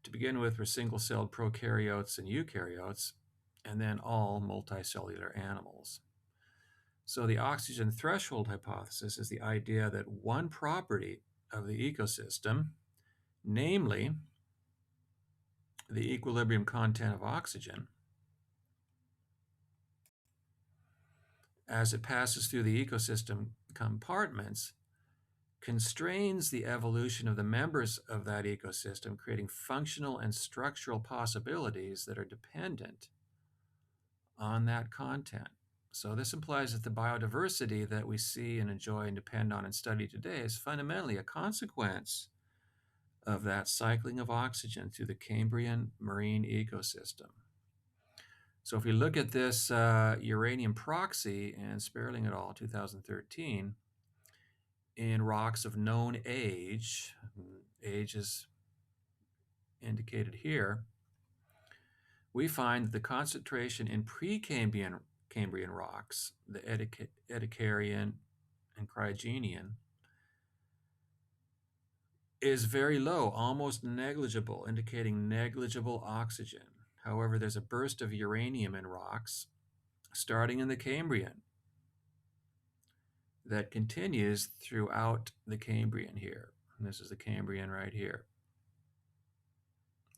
to begin with, were single-celled prokaryotes and eukaryotes, and then all multicellular animals. So the oxygen threshold hypothesis is the idea that one property of the ecosystem, namely the equilibrium content of oxygen, as it passes through the ecosystem compartments, constrains the evolution of the members of that ecosystem, creating functional and structural possibilities that are dependent on that content. So this implies that the biodiversity that we see and enjoy and depend on and study today is fundamentally a consequence of that cycling of oxygen through the Cambrian marine ecosystem. So if we look at this uranium proxy in Sperling et al. 2013, in rocks of known age, age is indicated here, we find that the concentration in Precambrian rocks, the Ediacaran and Cryogenian, is very low, almost negligible, indicating negligible oxygen. However, there's a burst of uranium in rocks starting in the Cambrian that continues throughout the Cambrian here. And this is the Cambrian right here.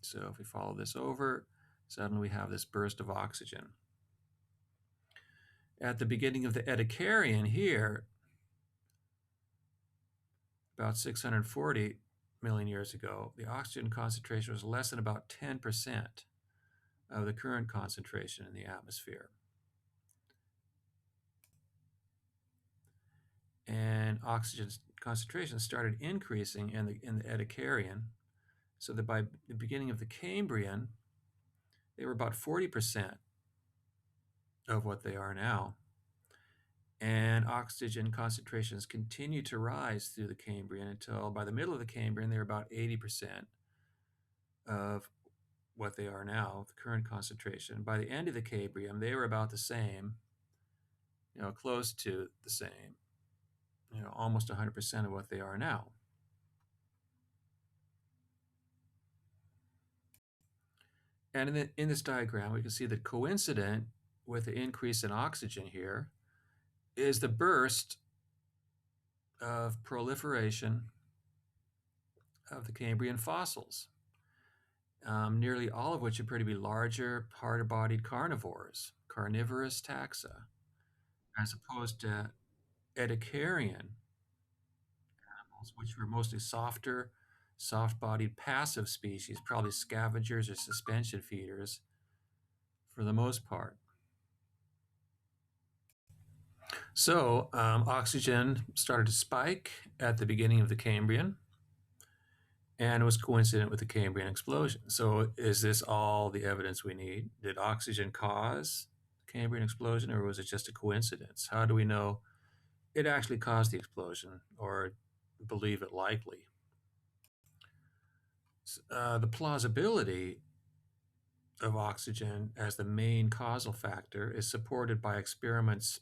So if we follow this over, suddenly we have this burst of oxygen. At the beginning of the Ediacaran here, about 640 million years ago, the oxygen concentration was less than about 10% of the current concentration in the atmosphere. And oxygen concentration started increasing in the Ediacaran, so that by the beginning of the Cambrian, they were about 40% of what they are now. And oxygen concentrations continue to rise through the Cambrian until by the middle of the Cambrian, they're about 80% of what they are now, the current concentration. By the end of the Cambrian, they were about the same, close to the same, almost 100% of what they are now. And in this diagram, we can see that coincident with the increase in oxygen here is the burst of proliferation of the Cambrian fossils, nearly all of which appear to be larger, harder-bodied carnivores, carnivorous taxa, as opposed to Edicarian animals, which were mostly softer, soft-bodied passive species, probably scavengers or suspension feeders for the most part. So oxygen started to spike at the beginning of the Cambrian, and it was coincident with the Cambrian explosion. So is this all the evidence we need? Did oxygen cause the Cambrian explosion, or was it just a coincidence? How do we know it actually caused the explosion, or believe it likely? The plausibility of oxygen as the main causal factor is supported by experiments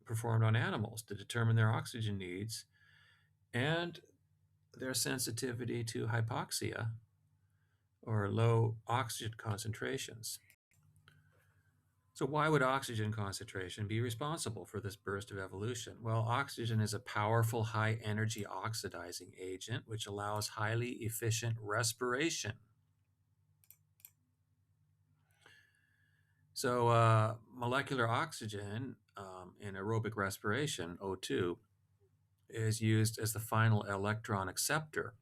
performed on animals to determine their oxygen needs and their sensitivity to hypoxia or low oxygen concentrations. So why would oxygen concentration be responsible for this burst of evolution? Well, oxygen is a powerful high energy oxidizing agent which allows highly efficient respiration. So molecular oxygen in aerobic respiration, O2, is used as the final electron acceptor.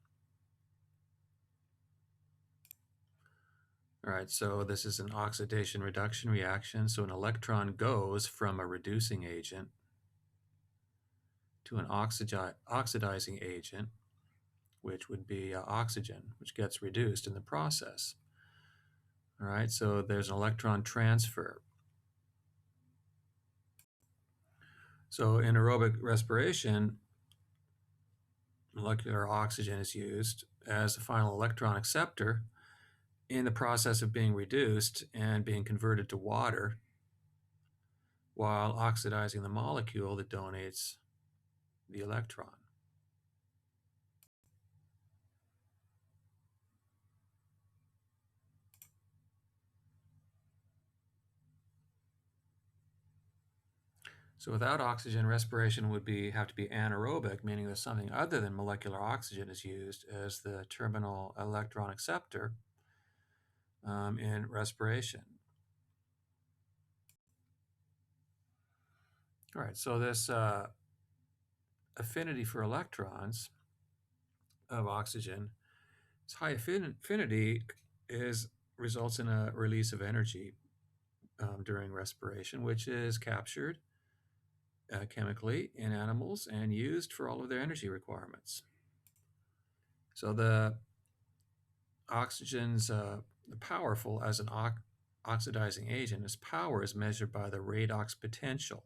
All right, so this is an oxidation reduction reaction. So an electron goes from a reducing agent to an oxidizing agent, which would be oxygen, which gets reduced in the process. All right, so there's an electron transfer. So in aerobic respiration, molecular oxygen is used as the final electron acceptor in the process of being reduced and being converted to water while oxidizing the molecule that donates the electron. So without oxygen, respiration would have to be anaerobic, meaning that something other than molecular oxygen is used as the terminal electron acceptor in respiration. All right, so this affinity for electrons of oxygen, this high affinity results in a release of energy during respiration, which is captured chemically in animals and used for all of their energy requirements. So the oxygen's powerful as an oxidizing agent. Its power is measured by the redox potential.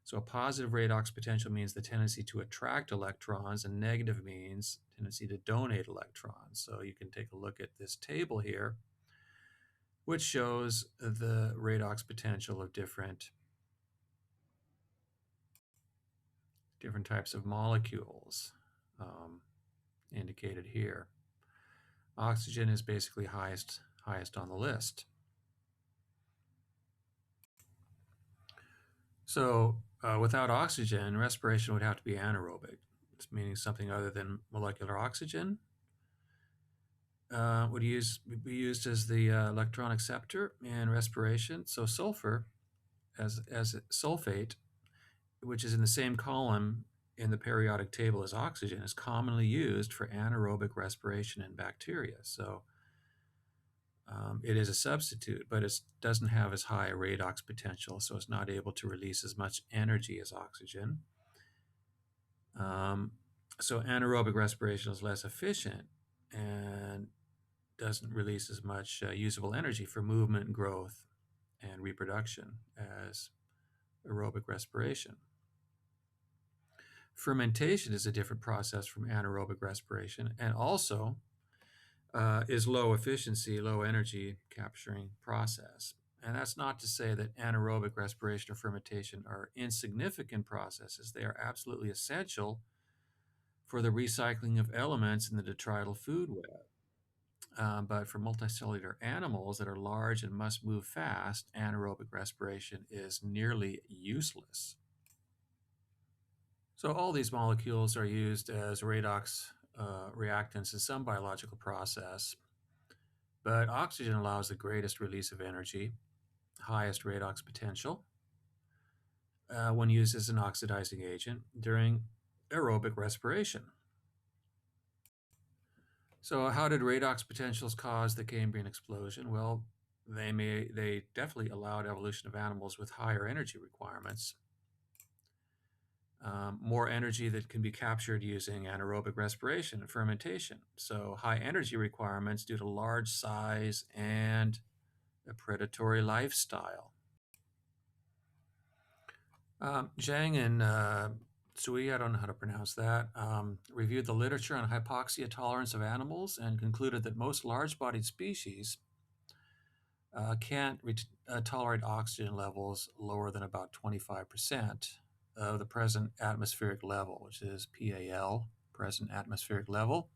So a positive redox potential means the tendency to attract electrons, and negative means tendency to donate electrons. So you can take a look at this table here, which shows the redox potential of different types of molecules indicated here. Oxygen is basically highest on the list. So without oxygen, respiration would have to be anaerobic, meaning something other than molecular oxygen would be used as the electron acceptor in respiration. So sulfur as sulfate, which is in the same column in the periodic table as oxygen, is commonly used for anaerobic respiration in bacteria. So it is a substitute, but it doesn't have as high a redox potential, so it's not able to release as much energy as oxygen. So anaerobic respiration is less efficient and doesn't release as much usable energy for movement, growth, and reproduction as aerobic respiration. Fermentation is a different process from anaerobic respiration and also is low efficiency, low energy capturing process. And that's not to say that anaerobic respiration or fermentation are insignificant processes. They are absolutely essential for the recycling of elements in the detrital food web. But for multicellular animals that are large and must move fast, anaerobic respiration is nearly useless. So all these molecules are used as redox reactants in some biological process, but oxygen allows the greatest release of energy, highest redox potential, when used as an oxidizing agent during aerobic respiration. So how did redox potentials cause the Cambrian explosion? Well, they definitely allowed evolution of animals with higher energy requirements, more energy that can be captured using anaerobic respiration and fermentation. So high energy requirements due to large size and a predatory lifestyle. Zhang and Sui, I don't know how to pronounce that, reviewed the literature on hypoxia tolerance of animals and concluded that most large-bodied species can't tolerate oxygen levels lower than about 25% of the present atmospheric level, which is PAL, present atmospheric level.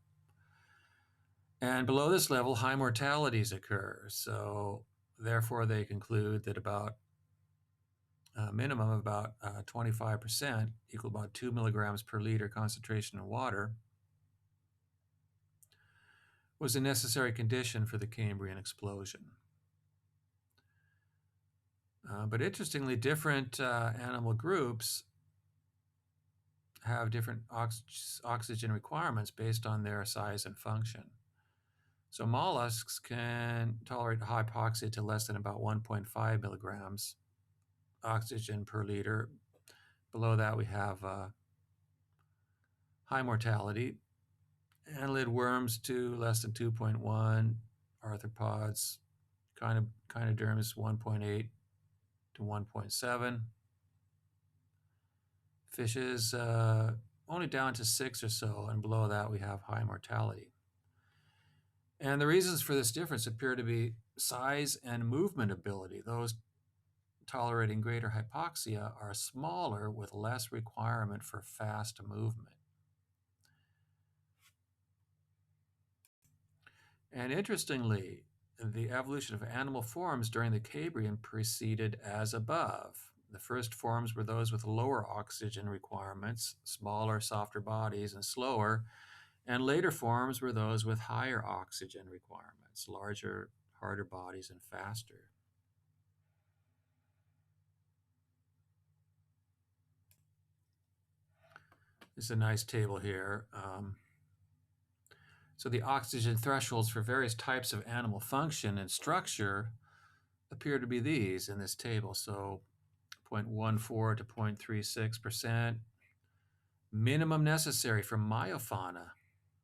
And below this level, high mortalities occur. So therefore, they conclude that about a minimum of about 25%, equal about 2 milligrams per liter concentration in water, was a necessary condition for the Cambrian explosion. But interestingly, different animal groups have different oxygen requirements based on their size and function. So mollusks can tolerate hypoxia to less than about 1.5 milligrams oxygen per liter. Below that, we have high mortality. Annelid worms to less than 2.1, arthropods, Chynoderms 1.8 to 1.7. Fishes only down to 6 or so, and below that we have high mortality. And the reasons for this difference appear to be size and movement ability. Those tolerating greater hypoxia are smaller with less requirement for fast movement. And interestingly, the evolution of animal forms during the Cambrian proceeded as above. The first forms were those with lower oxygen requirements, smaller, softer bodies, and slower. And later forms were those with higher oxygen requirements, larger, harder bodies, and faster. This is a nice table here. So the oxygen thresholds for various types of animal function and structure appear to be these in this table. So 0.14 to 0.36%, minimum necessary for myofauna,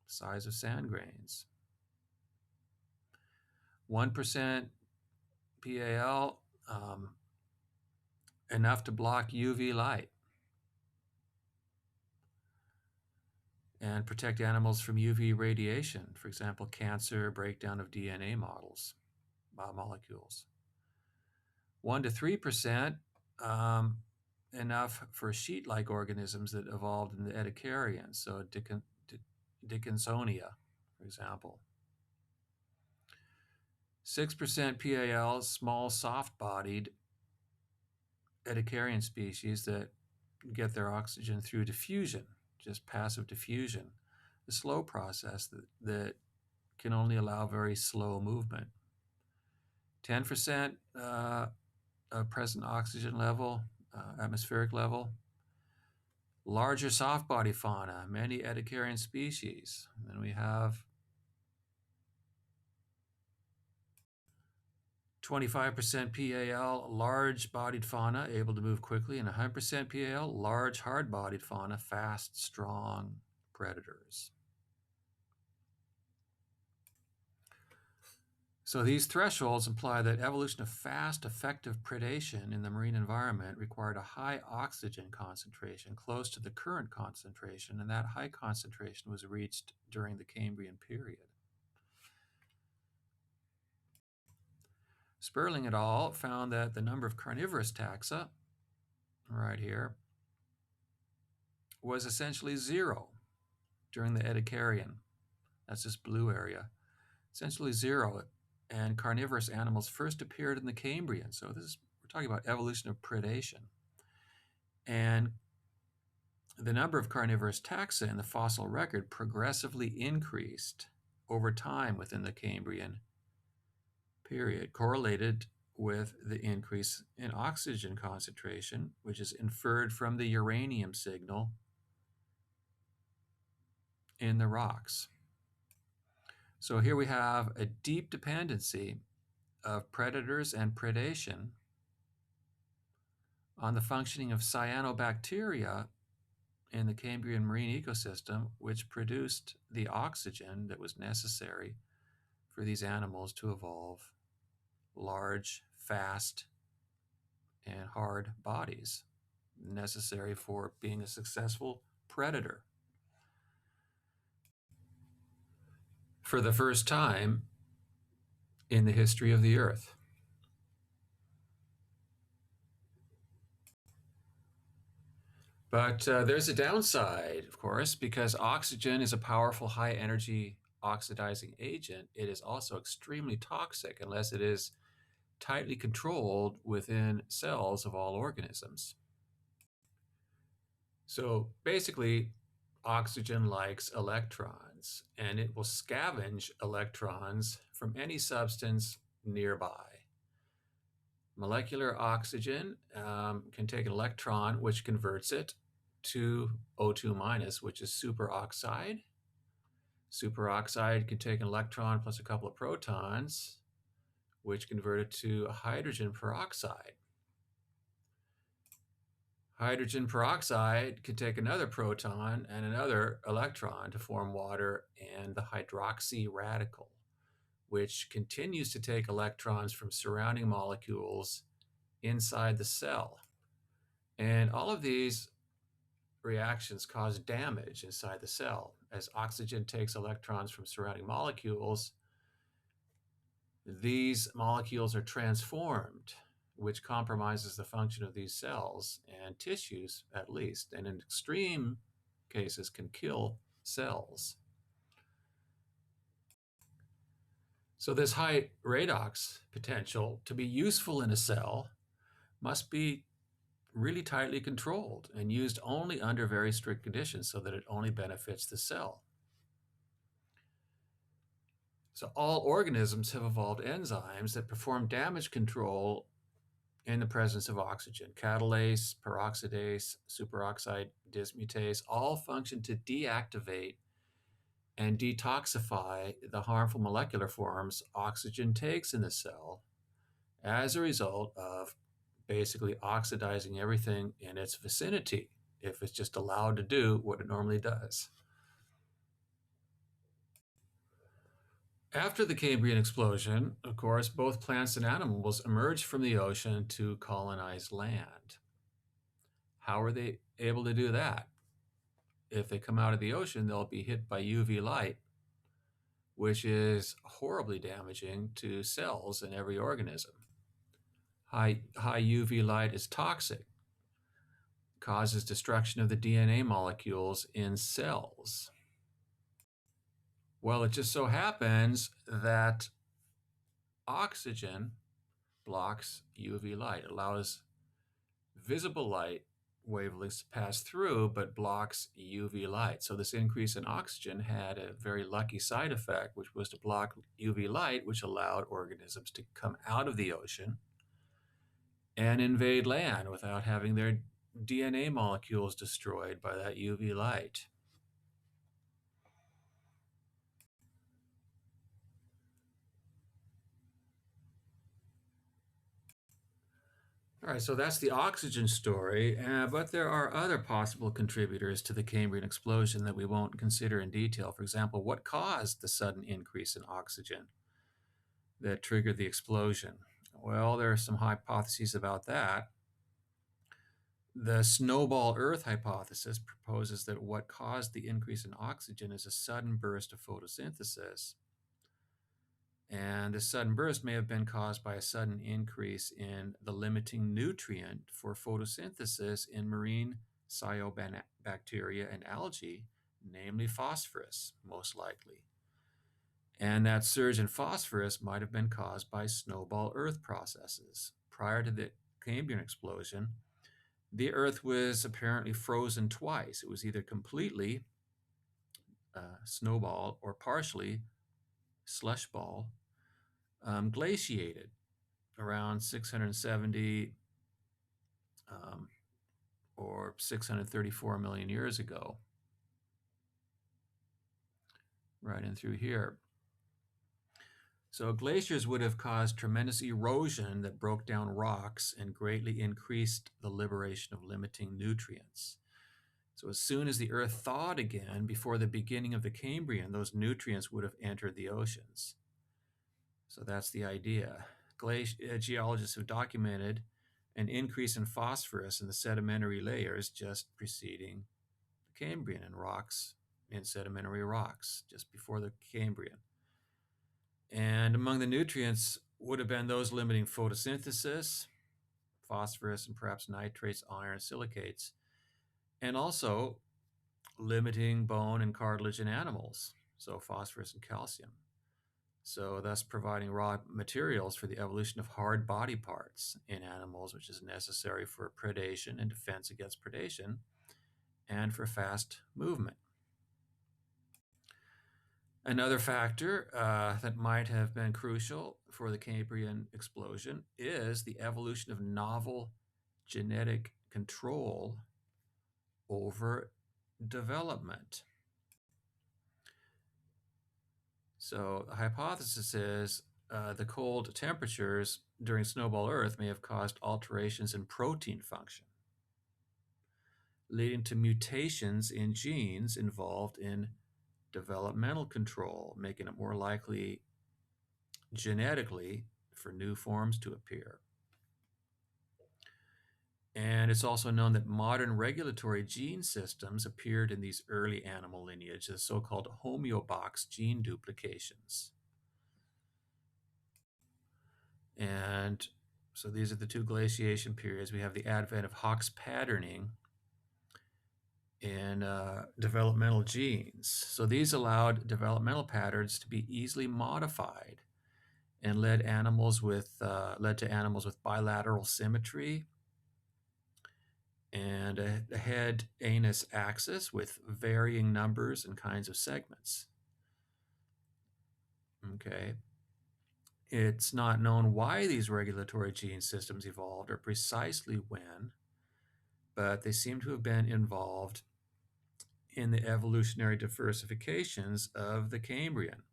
size of sand grains. 1% PAL, enough to block UV light and protect animals from UV radiation, for example, cancer, breakdown of DNA models, molecules. 1 to 3%, enough for sheet-like organisms that evolved in the Edicarians, so Dickinsonia, for example. 6% PAL, small, soft-bodied Edicarian species that get their oxygen through diffusion, just passive diffusion, a slow process that can only allow very slow movement. 10% present oxygen level, atmospheric level. Larger soft body fauna, many Edicarian species. And then we have 25% PAL, large-bodied fauna, able to move quickly, and 100% PAL, large, hard-bodied fauna, fast, strong predators. So these thresholds imply that evolution of fast, effective predation in the marine environment required a high oxygen concentration, close to the current concentration, and that high concentration was reached during the Cambrian period. Sperling et al. Found that the number of carnivorous taxa, right here, was essentially zero during the Edicarian. That's this blue area. essentially zero. And carnivorous animals first appeared in the Cambrian. So we're talking about evolution of predation. And the number of carnivorous taxa in the fossil record progressively increased over time within the Cambrian period, correlated with the increase in oxygen concentration, which is inferred from the uranium signal in the rocks. So here we have a deep dependency of predators and predation on the functioning of cyanobacteria in the Cambrian marine ecosystem, which produced the oxygen that was necessary for these animals to evolve large, fast, and hard bodies necessary for being a successful predator. For the first time in the history of the Earth. But there's a downside, of course, because oxygen is a powerful high energy oxidizing agent. It is also extremely toxic unless it is tightly controlled within cells of all organisms. So basically, oxygen likes electrons, and it will scavenge electrons from any substance nearby. Molecular oxygen can take an electron, which converts it to O2 minus, which is superoxide. Superoxide can take an electron plus a couple of protons, which convert it to hydrogen peroxide. Hydrogen peroxide can take another proton and another electron to form water and the hydroxy radical, which continues to take electrons from surrounding molecules inside the cell. And all of these reactions cause damage inside the cell. As oxygen takes electrons from surrounding molecules, these molecules are transformed, which compromises the function of these cells and tissues, at least, and in extreme cases can kill cells. So this high redox potential to be useful in a cell must be really tightly controlled and used only under very strict conditions so that it only benefits the cell. So all organisms have evolved enzymes that perform damage control in the presence of oxygen. Catalase, peroxidase, superoxide dismutase all function to deactivate and detoxify the harmful molecular forms oxygen takes in the cell as a result of basically oxidizing everything in its vicinity if it's just allowed to do what it normally does. After the Cambrian explosion, of course, both plants and animals emerged from the ocean to colonize land. How are they able to do that? If they come out of the ocean, they'll be hit by UV light, which is horribly damaging to cells in every organism. High UV light is toxic, causes destruction of the DNA molecules in cells. Well, it just so happens that oxygen blocks UV light, allows visible light wavelengths to pass through, but blocks UV light. So this increase in oxygen had a very lucky side effect, which was to block UV light, which allowed organisms to come out of the ocean and invade land without having their DNA molecules destroyed by that UV light. All right, so that's the oxygen story, but there are other possible contributors to the Cambrian explosion that we won't consider in detail. For example, what caused the sudden increase in oxygen that triggered the explosion? Well, there are some hypotheses about that. The snowball Earth hypothesis proposes that what caused the increase in oxygen is a sudden burst of photosynthesis. And this sudden burst may have been caused by a sudden increase in the limiting nutrient for photosynthesis in marine cyanobacteria and algae, namely phosphorus, most likely. And that surge in phosphorus might have been caused by snowball Earth processes. Prior to the Cambrian explosion, the Earth was apparently frozen twice. It was either completely snowball or partially slush ball glaciated around 670 um, or 634 million years ago, right in through here. So glaciers would have caused tremendous erosion that broke down rocks and greatly increased the liberation of limiting nutrients. So as soon as the Earth thawed again before the beginning of the Cambrian, those nutrients would have entered the oceans. So that's the idea. Geologists have documented an increase in phosphorus in the sedimentary layers just preceding the Cambrian in sedimentary rocks just before the Cambrian. And among the nutrients would have been those limiting photosynthesis, phosphorus and perhaps nitrates, iron, silicates, and also limiting bone and cartilage in animals, so phosphorus and calcium. So, thus providing raw materials for the evolution of hard body parts in animals, which is necessary for predation and defense against predation and for fast movement. Another factor that might have been crucial for the Cambrian explosion is the evolution of novel genetic control over development. So the hypothesis is the cold temperatures during snowball Earth may have caused alterations in protein function, leading to mutations in genes involved in developmental control, making it more likely genetically for new forms to appear. And it's also known that modern regulatory gene systems appeared in these early animal lineages, so-called homeobox gene duplications. And so these are the two glaciation periods. We have the advent of Hox patterning in developmental genes. So these allowed developmental patterns to be easily modified and led to animals with bilateral symmetry and a head-anus axis with varying numbers and kinds of segments. Okay. It's not known why these regulatory gene systems evolved or precisely when, but they seem to have been involved in the evolutionary diversifications of the Cambrian,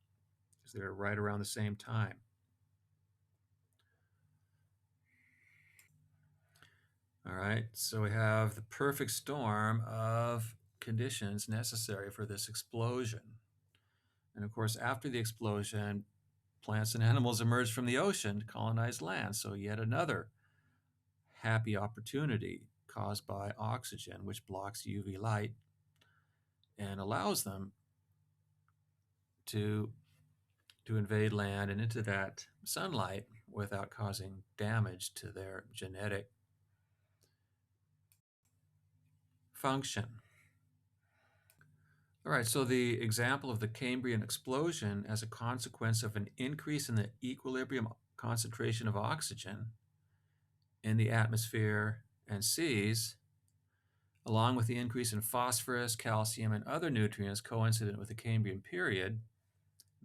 because they're right around the same time. All right, so we have the perfect storm of conditions necessary for this explosion. And of course, after the explosion, plants and animals emerged from the ocean to colonize land. So, yet another happy opportunity caused by oxygen, which blocks UV light and allows them to invade land and into that sunlight without causing damage to their genetic function. All right, so the example of the Cambrian explosion as a consequence of an increase in the equilibrium concentration of oxygen in the atmosphere and seas, along with the increase in phosphorus, calcium, and other nutrients coincident with the Cambrian period,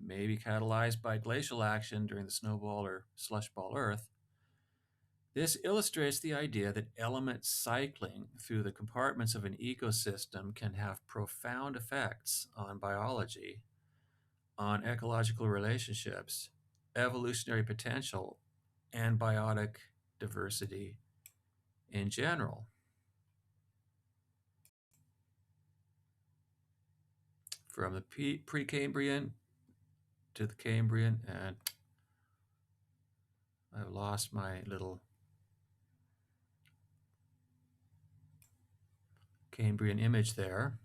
may be catalyzed by glacial action during the snowball or slushball Earth. This illustrates the idea that element cycling through the compartments of an ecosystem can have profound effects on biology, on ecological relationships, evolutionary potential, and biotic diversity in general. From the Precambrian to the Cambrian, and I've lost my little Cambrian image there.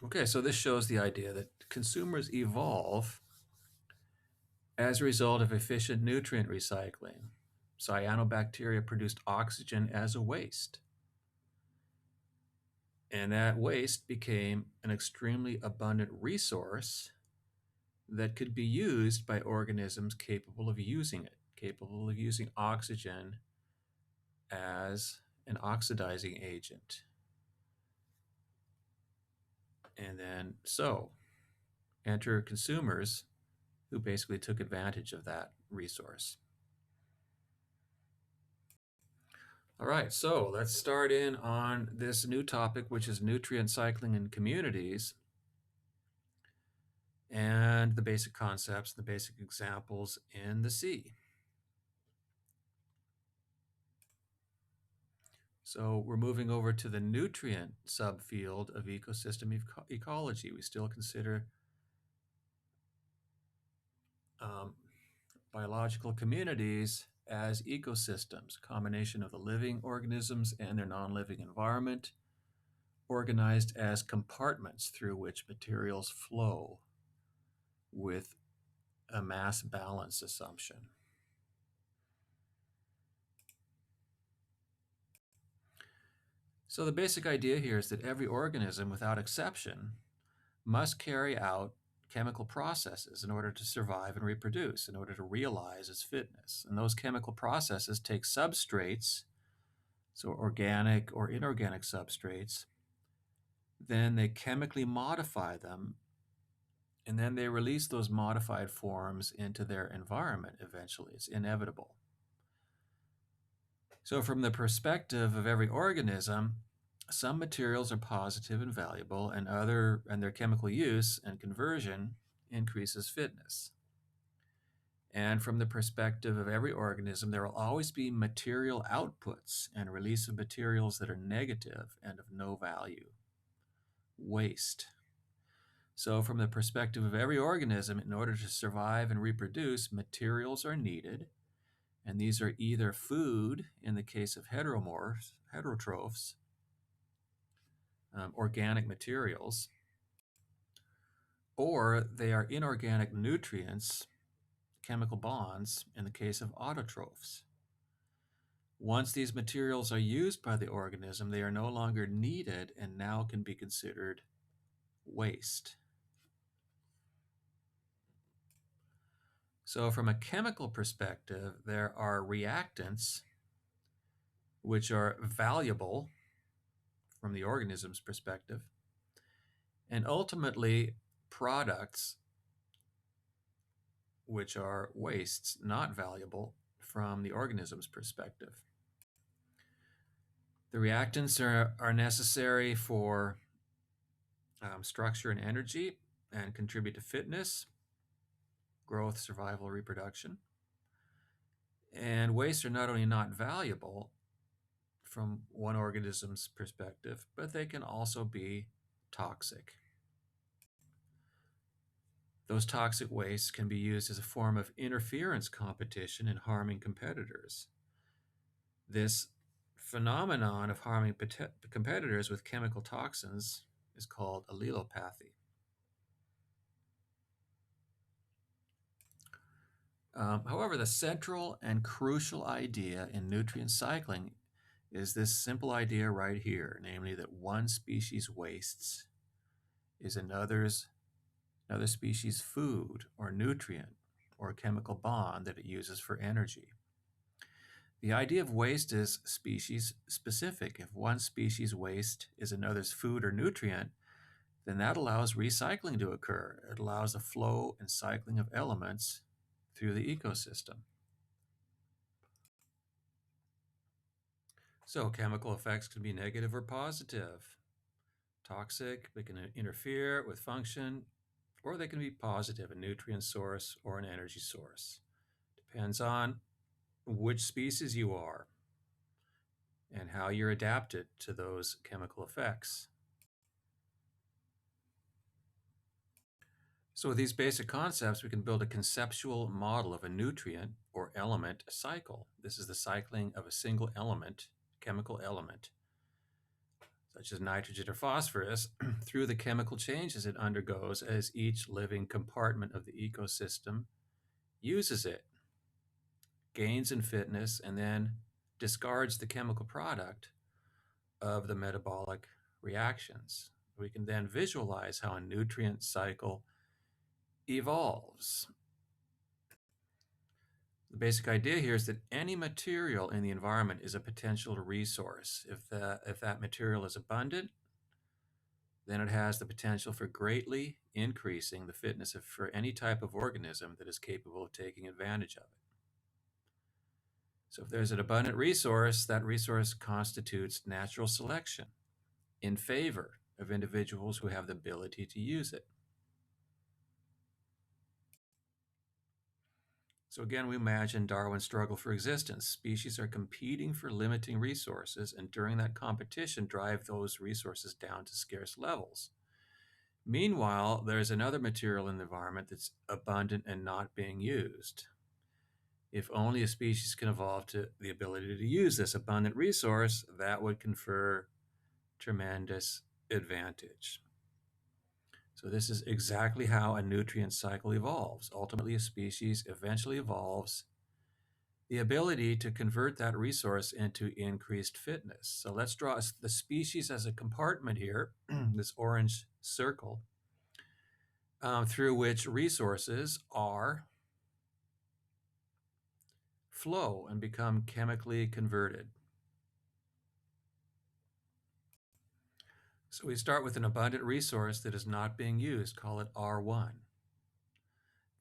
Okay, so this shows the idea that consumers evolve as a result of efficient nutrient recycling. Cyanobacteria produced oxygen as a waste. And that waste became an extremely abundant resource that could be used by organisms capable of using it, capable of using oxygen as an oxidizing agent. And then, so enter consumers who basically took advantage of that resource. All right, so let's start in on this new topic, which is nutrient cycling in communities, and the basic concepts, the basic examples in the sea. So we're moving over to the nutrient subfield of ecosystem ecology. We still consider um, biological communities as ecosystems, a combination of the living organisms and their non-living environment, organized as compartments through which materials flow with a mass balance assumption. So the basic idea here is that every organism, without exception, must carry out chemical processes in order to survive and reproduce, in order to realize its fitness. And those chemical processes take substrates, so organic or inorganic substrates, then they chemically modify them, and then they release those modified forms into their environment eventually. It's inevitable. So, from the perspective of every organism, some materials are positive and valuable, and their chemical use and conversion increases fitness. And from the perspective of every organism, there will always be material outputs and release of materials that are negative and of no value, waste. So, from the perspective of every organism, in order to survive and reproduce, materials are needed. And these are either food, in the case of heterotrophs, organic materials, or they are inorganic nutrients, chemical bonds, in the case of autotrophs. Once these materials are used by the organism, they are no longer needed and now can be considered waste. So, from a chemical perspective, there are reactants, which are valuable from the organism's perspective, and ultimately products, which are wastes, not valuable from the organism's perspective. The reactants are necessary for structure and energy and contribute to fitness, growth, survival, reproduction. And wastes are not only not valuable from one organism's perspective, but they can also be toxic. Those toxic wastes can be used as a form of interference competition in harming competitors. This phenomenon of harming competitors with chemical toxins is called allelopathy. However, the central and crucial idea in nutrient cycling is this simple idea right here, namely that one species wastes is another species' food or nutrient or chemical bond that it uses for energy. The idea of waste is species specific. If one species' waste is another's food or nutrient, then that allows recycling to occur. It allows the flow and cycling of elements through the ecosystem. So chemical effects can be negative or positive. Toxic, they can interfere with function, or they can be positive, a nutrient source or an energy source. Depends on which species you are and how you're adapted to those chemical effects. So with these basic concepts, we can build a conceptual model of a nutrient or element cycle. This is the cycling of a single element, chemical element, such as nitrogen or phosphorus, through the chemical changes it undergoes as each living compartment of the ecosystem uses it, gains in fitness, and then discards the chemical product of the metabolic reactions. We can then visualize how a nutrient cycle evolves. The basic idea here is that any material in the environment is a potential resource. If that material is abundant, then it has the potential for greatly increasing the fitness for any type of organism that is capable of taking advantage of it. So if there's an abundant resource, that resource constitutes natural selection in favor of individuals who have the ability to use it. So again, we imagine Darwin's struggle for existence. Species are competing for limiting resources, and during that competition, drive those resources down to scarce levels. Meanwhile, there's another material in the environment that's abundant and not being used. If only a species can evolve to the ability to use this abundant resource, that would confer tremendous advantage. So this is exactly how a nutrient cycle evolves. Ultimately, a species eventually evolves the ability to convert that resource into increased fitness. So let's draw the species as a compartment here, this orange circle, through which resources are flow and become chemically converted. So we start with an abundant resource that is not being used, call it R1.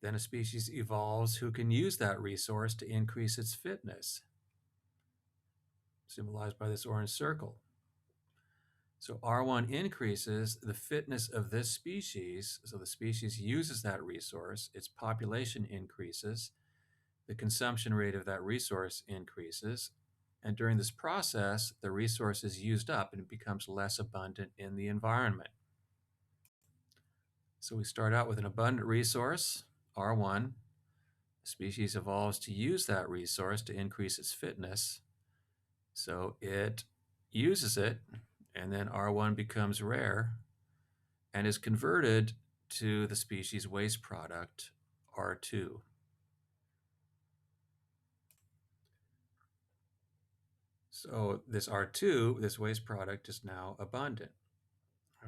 Then a species evolves who can use that resource to increase its fitness, symbolized by this orange circle. So R1 increases the fitness of this species, so the species uses that resource, its population increases, the consumption rate of that resource increases, and during this process, the resource is used up and it becomes less abundant in the environment. So we start out with an abundant resource, R1. The species evolves to use that resource to increase its fitness. So it uses it, and then R1 becomes rare and is converted to the species waste product, R2. So this R2, this waste product, is now abundant.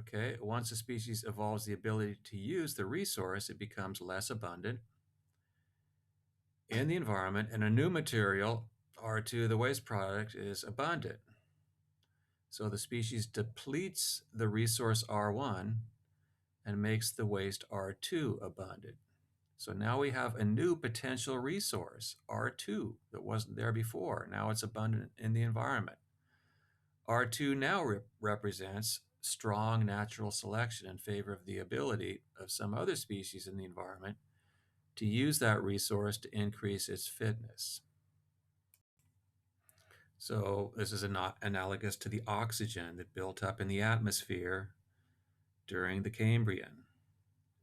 Okay, once a species evolves the ability to use the resource, it becomes less abundant in the environment, and a new material, R2, the waste product, is abundant. So the species depletes the resource R1 and makes the waste R2 abundant. So now we have a new potential resource, R2, that wasn't there before. Now it's abundant in the environment. R2 now represents strong natural selection in favor of the ability of some other species in the environment to use that resource to increase its fitness. So this is analogous to the oxygen that built up in the atmosphere during the Cambrian.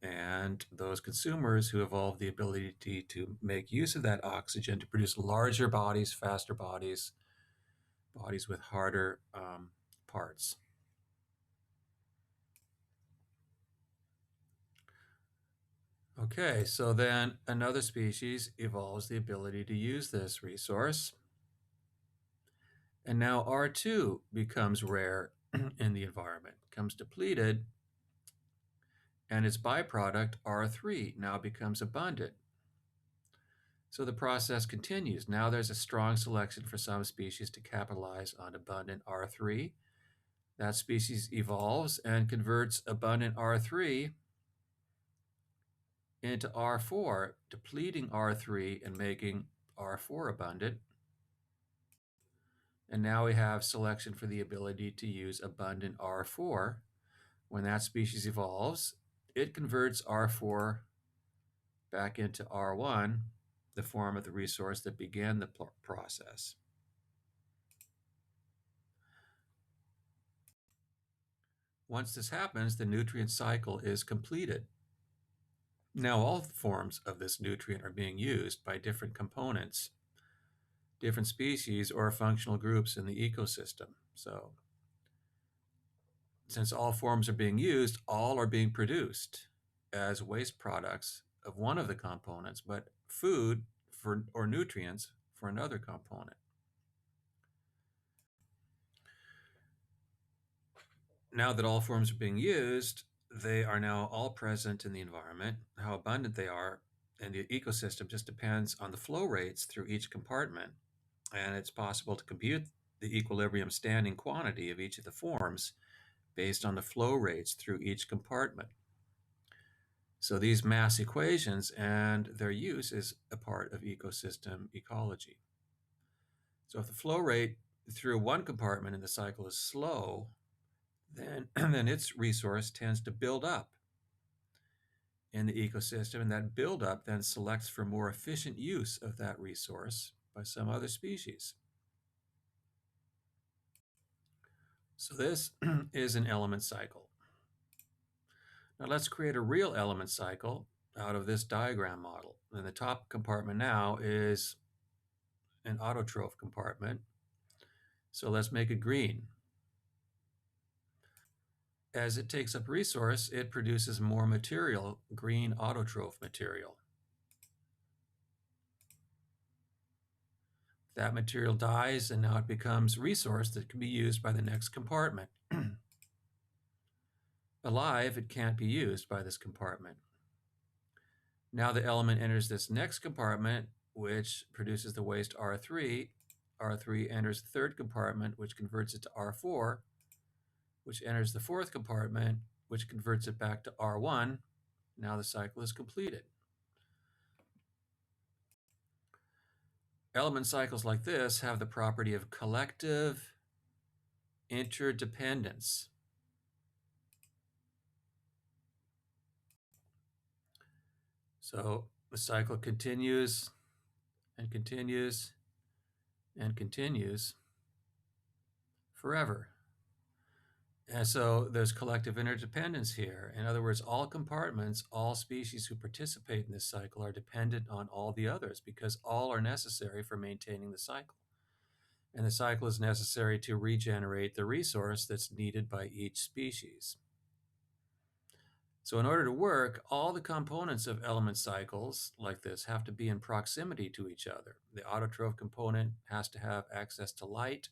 And those consumers who evolved the ability to make use of that oxygen to produce larger bodies, faster bodies, bodies with harder parts. Okay, so then another species evolves the ability to use this resource. And now R2 becomes rare in the environment, becomes depleted, and its byproduct, R3, now becomes abundant. So the process continues. Now there's a strong selection for some species to capitalize on abundant R3. That species evolves and converts abundant R3 into R4, depleting R3 and making R4 abundant. And now we have selection for the ability to use abundant R4. When that species evolves, it converts R4 back into R1, the form of the resource that began the process. Once this happens, the nutrient cycle is completed. Now all forms of this nutrient are being used by different components, different species, or functional groups in the ecosystem. So since all forms are being used, all are being produced as waste products of one of the components, but food or nutrients for another component. Now that all forms are being used, they are now all present in the environment. How abundant they are in the ecosystem just depends on the flow rates through each compartment, and it's possible to compute the equilibrium standing quantity of each of the forms based on the flow rates through each compartment. So these mass equations and their use is a part of ecosystem ecology. So if the flow rate through one compartment in the cycle is slow, then its resource tends to build up in the ecosystem, and that buildup then selects for more efficient use of that resource by some other species. So this is an element cycle. Now let's create a real element cycle out of this diagram model. And the top compartment now is an autotroph compartment. So let's make it green. As it takes up resource, it produces more material, green autotroph material. That material dies, and now it becomes resource that can be used by the next compartment. Alive, it can't be used by this compartment. Now the element enters this next compartment, which produces the waste R3. R3 enters the third compartment, which converts it to R4, which enters the fourth compartment, which converts it back to R1. Now the cycle is completed. Element cycles like this have the property of collective interdependence. So the cycle continues and continues and continues forever. And so there's collective interdependence here. In other words, all compartments, all species who participate in this cycle are dependent on all the others because all are necessary for maintaining the cycle. And the cycle is necessary to regenerate the resource that's needed by each species. So in order to work, all the components of element cycles like this have to be in proximity to each other. The autotroph component has to have access to light,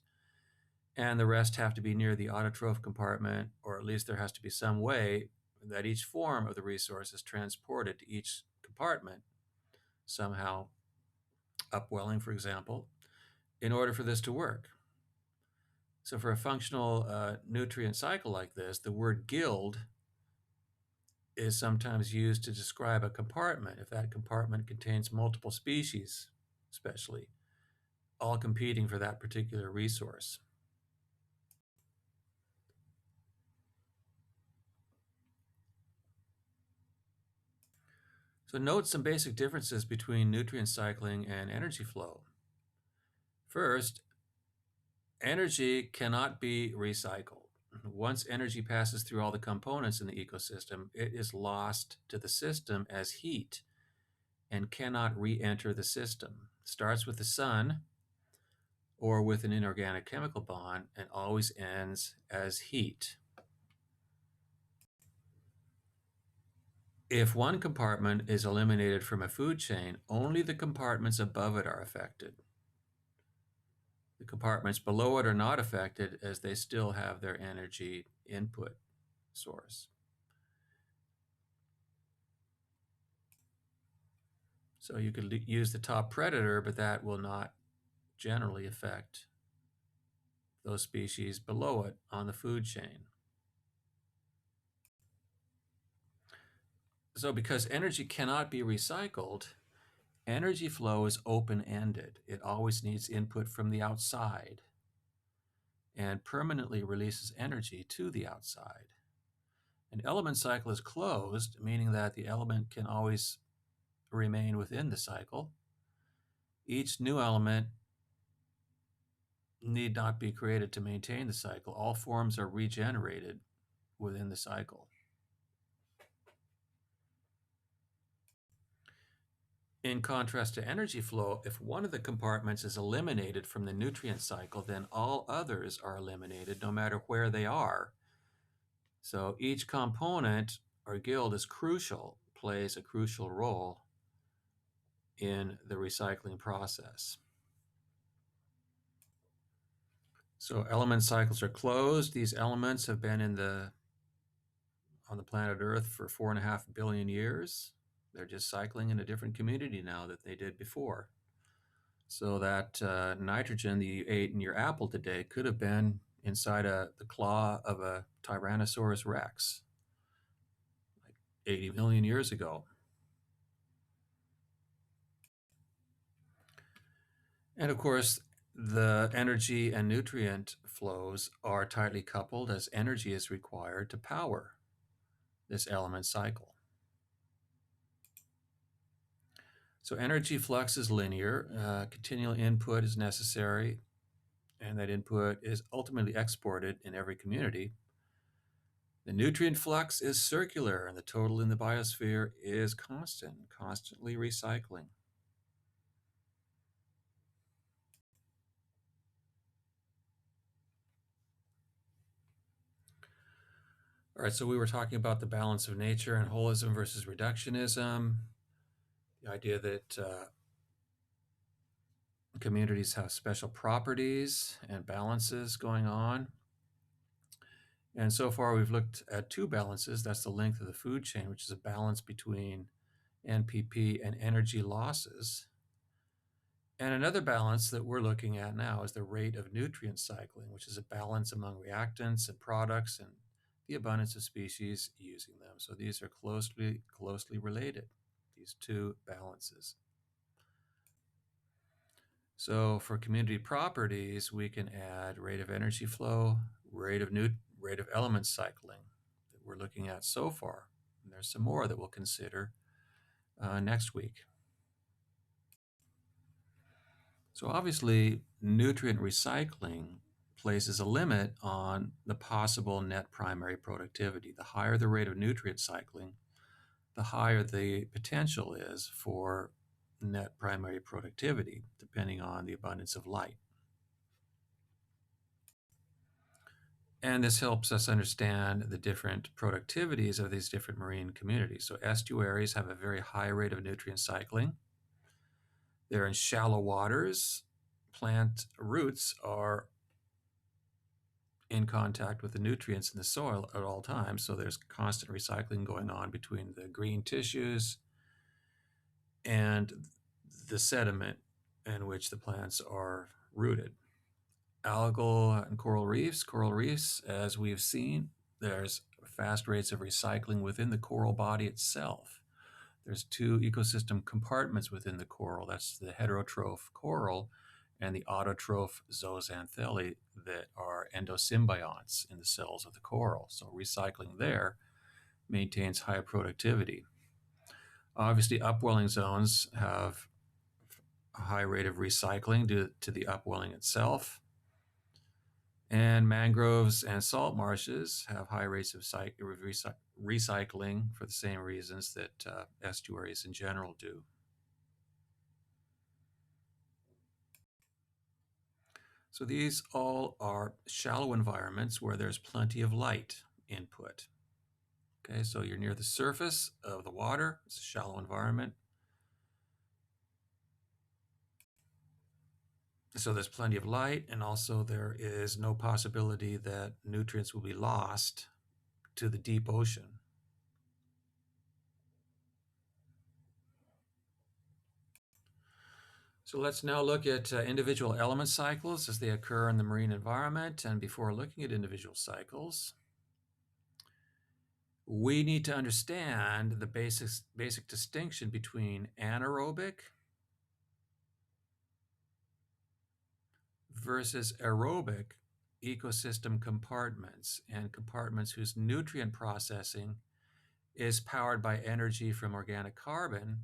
and the rest have to be near the autotroph compartment, or at least there has to be some way that each form of the resource is transported to each compartment, somehow upwelling, for example, in order for this to work. So for a functional nutrient cycle like this, the word guild is sometimes used to describe a compartment if that compartment contains multiple species, especially, all competing for that particular resource. So note some basic differences between nutrient cycling and energy flow. First, energy cannot be recycled. Once energy passes through all the components in the ecosystem, it is lost to the system as heat and cannot re-enter the system. It starts with the sun or with an inorganic chemical bond and always ends as heat. If one compartment is eliminated from a food chain, only the compartments above it are affected. The compartments below it are not affected as they still have their energy input source. So you could use the top predator, but that will not generally affect those species below it on the food chain. So because energy cannot be recycled, energy flow is open-ended. It always needs input from the outside and permanently releases energy to the outside. An element cycle is closed, meaning that the element can always remain within the cycle. Each new element need not be created to maintain the cycle. All forms are regenerated within the cycle. In contrast to energy flow, if one of the compartments is eliminated from the nutrient cycle, then all others are eliminated no matter where they are. So each component or guild is crucial, plays a crucial role in the recycling process. So element cycles are closed. These elements have been on the planet Earth for 4.5 billion years. They're just cycling in a different community now that they did before. So that nitrogen that you ate in your apple today could have been inside the claw of a Tyrannosaurus Rex like 80 million years ago. And of course, the energy and nutrient flows are tightly coupled as energy is required to power this element cycle. So energy flux is linear, continual input is necessary, and that input is ultimately exported in every community. The nutrient flux is circular, and the total in the biosphere is constant, constantly recycling. All right, so we were talking about the balance of nature and holism versus reductionism, the idea that communities have special properties and balances going on. And so far, we've looked at two balances. That's the length of the food chain, which is a balance between NPP and energy losses. And another balance that we're looking at now is the rate of nutrient cycling, which is a balance among reactants and products and the abundance of species using them. So these are closely related, these two balances. So for community properties, we can add rate of energy flow, rate of element cycling that we're looking at so far. And there's some more that we'll consider next week. So obviously, nutrient recycling places a limit on the possible net primary productivity. The higher the rate of nutrient cycling, the higher the potential is for net primary productivity, depending on the abundance of light. And this helps us understand the different productivities of these different marine communities. So estuaries have a very high rate of nutrient cycling. They're in shallow waters. Plant roots are in contact with the nutrients in the soil at all times. So there's constant recycling going on between the green tissues and the sediment in which the plants are rooted. Algal and coral reefs, as we've seen, there's fast rates of recycling within the coral body itself. There's two ecosystem compartments within the coral. That's the heterotroph coral and the autotroph zooxanthellae that are endosymbionts in the cells of the coral. So recycling there maintains high productivity. Obviously, upwelling zones have a high rate of recycling due to the upwelling itself. And mangroves and salt marshes have high rates of recycling for the same reasons that estuaries in general do. So these all are shallow environments where there's plenty of light input. Okay, so you're near the surface of the water, it's a shallow environment. So there's plenty of light, and also there is no possibility that nutrients will be lost to the deep ocean. So let's now look at individual element cycles as they occur in the marine environment. And before looking at individual cycles, we need to understand the basic distinction between anaerobic versus aerobic ecosystem compartments, and compartments whose nutrient processing is powered by energy from organic carbon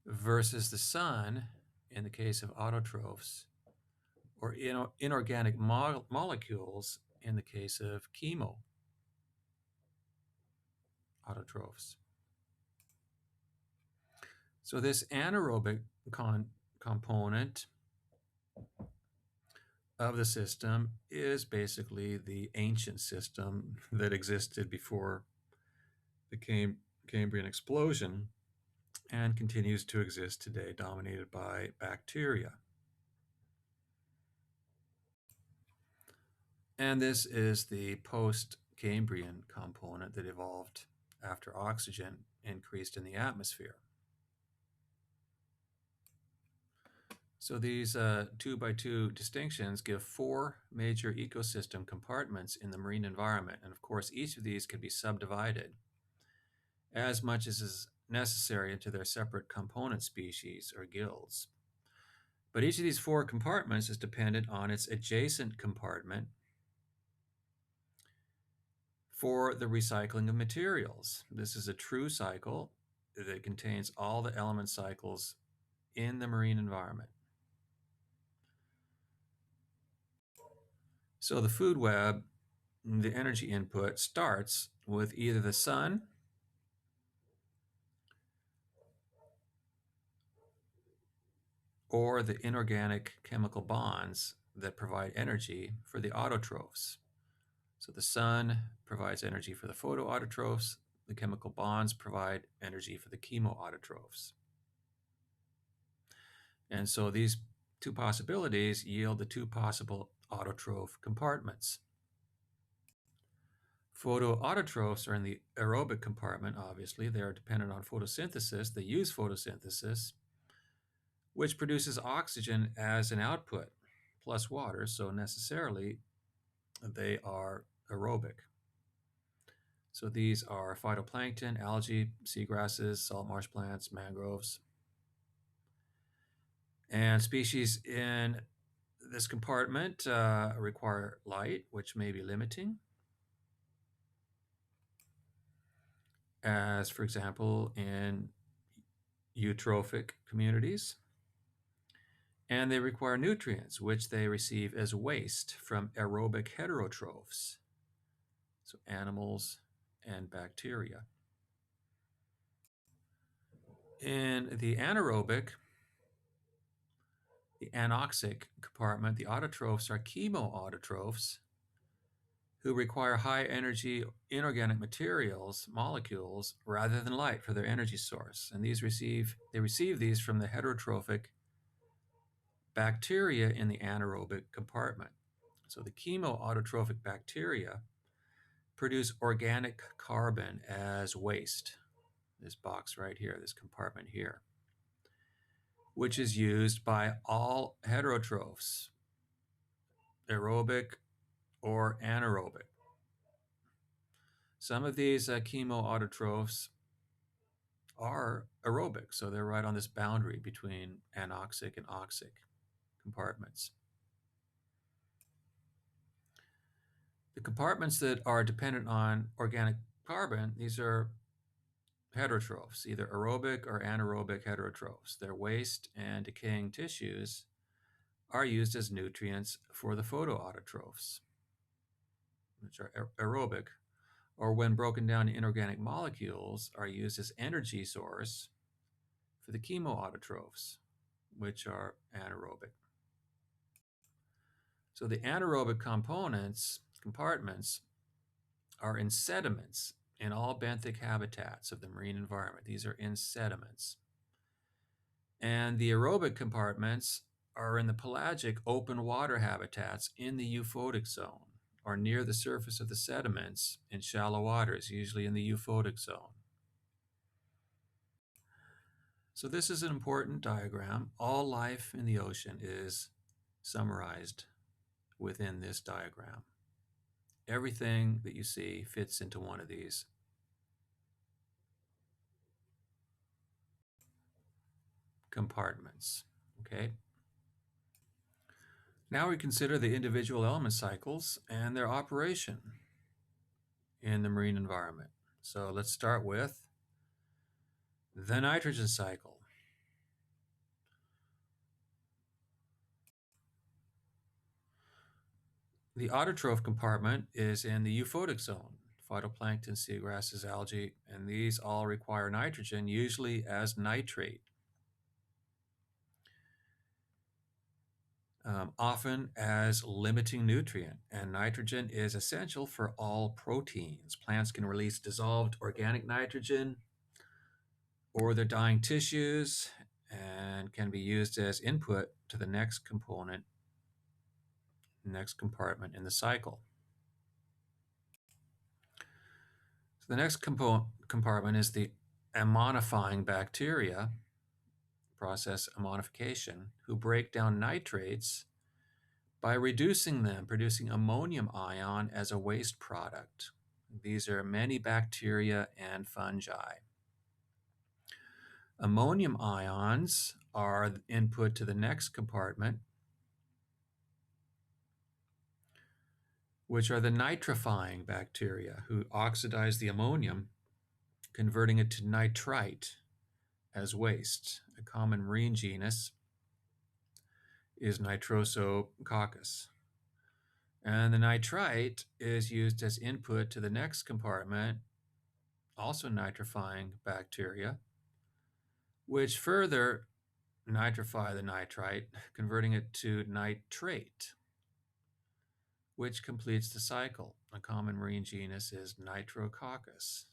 versus the sun in the case of autotrophs, or inorganic molecules in the case of autotrophs. So this anaerobic component of the system is basically the ancient system that existed before the Cambrian explosion. and continues to exist today, dominated by bacteria. And this is the post Cambrian component that evolved after oxygen increased in the atmosphere. So these 2 by 2 distinctions give 4 major ecosystem compartments in the marine environment. And of course, each of these can be subdivided as much as is necessary into their separate component species or guilds. But each of these 4 compartments is dependent on its adjacent compartment for the recycling of materials. This is a true cycle that contains all the element cycles in the marine environment. So the food web, the energy input starts with either the sun or the inorganic chemical bonds that provide energy for the autotrophs. So the sun provides energy for the photoautotrophs, the chemical bonds provide energy for the chemoautotrophs. And so these 2 possibilities yield the 2 possible autotroph compartments. Photoautotrophs are in the aerobic compartment, obviously. They are dependent on photosynthesis. They use photosynthesis, which produces oxygen as an output, plus water, so necessarily they are aerobic. So these are phytoplankton, algae, seagrasses, salt marsh plants, mangroves. And species in this compartment require light, which may be limiting, as for example in eutrophic communities. And they require nutrients, which they receive as waste from aerobic heterotrophs, so animals and bacteria. In the anaerobic, the anoxic compartment, the autotrophs are chemoautotrophs who require high energy inorganic materials, molecules, rather than light for their energy source. And they receive these from the heterotrophic bacteria in the anaerobic compartment. So the chemoautotrophic bacteria produce organic carbon as waste, this box right here, this compartment here, which is used by all heterotrophs, aerobic or anaerobic. Some of these chemoautotrophs are aerobic, so they're right on this boundary between anoxic and oxic compartments. The compartments that are dependent on organic carbon, these are heterotrophs, either aerobic or anaerobic heterotrophs. Their waste and decaying tissues are used as nutrients for the photoautotrophs, which are aerobic, or when broken down to inorganic molecules, are used as energy source for the chemoautotrophs, which are anaerobic. So the anaerobic compartments are in sediments in all benthic habitats of the marine environment. These are in sediments. And the aerobic compartments are in the pelagic open water habitats in the euphotic zone or near the surface of the sediments in shallow waters, usually in the euphotic zone. So this is an important diagram. All life in the ocean is summarized within this diagram. Everything that you see fits into one of these. Compartments, okay? Now we consider the individual element cycles and their operation in the marine environment. So let's start with the nitrogen cycle. The autotroph compartment is in the euphotic zone, phytoplankton, seagrasses, algae, and these all require nitrogen, usually as nitrate. Often as limiting nutrient, and nitrogen is essential for all proteins. Plants can release dissolved organic nitrogen or they're dying tissues and can be used as input to the next component, next compartment in the cycle. So the next compartment is the ammonifying bacteria, process ammonification, who break down nitrates by reducing them, producing ammonium ion as a waste product. These are many bacteria and fungi. Ammonium ions are input to the next compartment, which are the nitrifying bacteria who oxidize the ammonium, converting it to nitrite as waste. A common marine genus is Nitrosococcus. And the nitrite is used as input to the next compartment, also nitrifying bacteria, which further nitrify the nitrite, converting it to nitrate, which completes the cycle. A common marine genus is Nitrococcus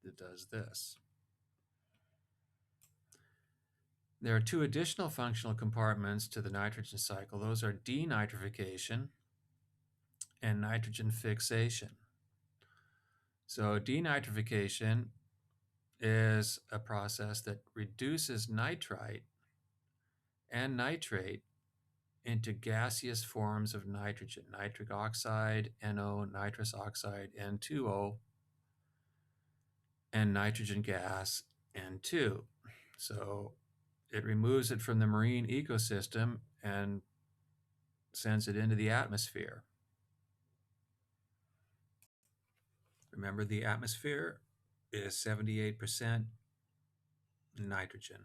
that does this. There are two additional functional compartments to the nitrogen cycle. Those are denitrification and nitrogen fixation. So denitrification is a process that reduces nitrite and nitrate into gaseous forms of nitrogen, nitric oxide, NO, nitrous oxide, N2O, and nitrogen gas, N2. So it removes it from the marine ecosystem and sends it into the atmosphere. Remember, the atmosphere is 78% nitrogen.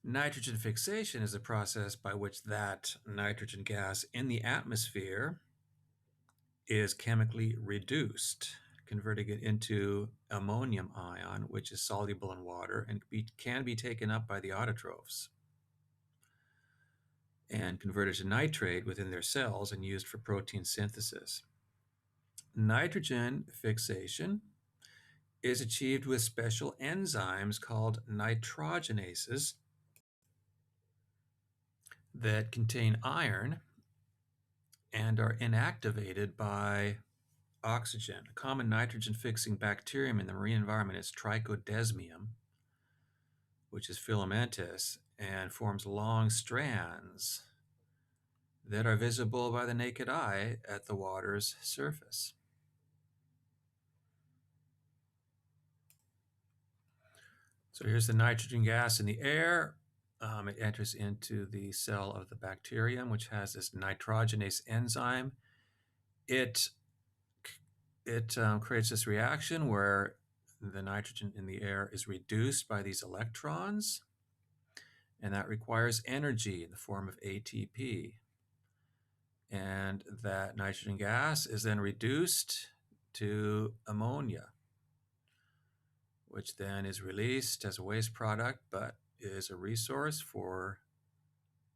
Nitrogen fixation is a process by which that nitrogen gas in the atmosphere is chemically reduced, converting it into ammonium ion, which is soluble in water and can be taken up by the autotrophs and converted to nitrate within their cells and used for protein synthesis. Nitrogen fixation is achieved with special enzymes called nitrogenases that contain iron and are inactivated by oxygen. A common nitrogen-fixing bacterium in the marine environment is Trichodesmium, which is filamentous and forms long strands that are visible by the naked eye at the water's surface. So here's the nitrogen gas in the air. It enters into the cell of the bacterium, which has this nitrogenase enzyme. It creates this reaction where the nitrogen in the air is reduced by these electrons, and that requires energy in the form of ATP. And that nitrogen gas is then reduced to ammonia, which then is released as a waste product, but is a resource for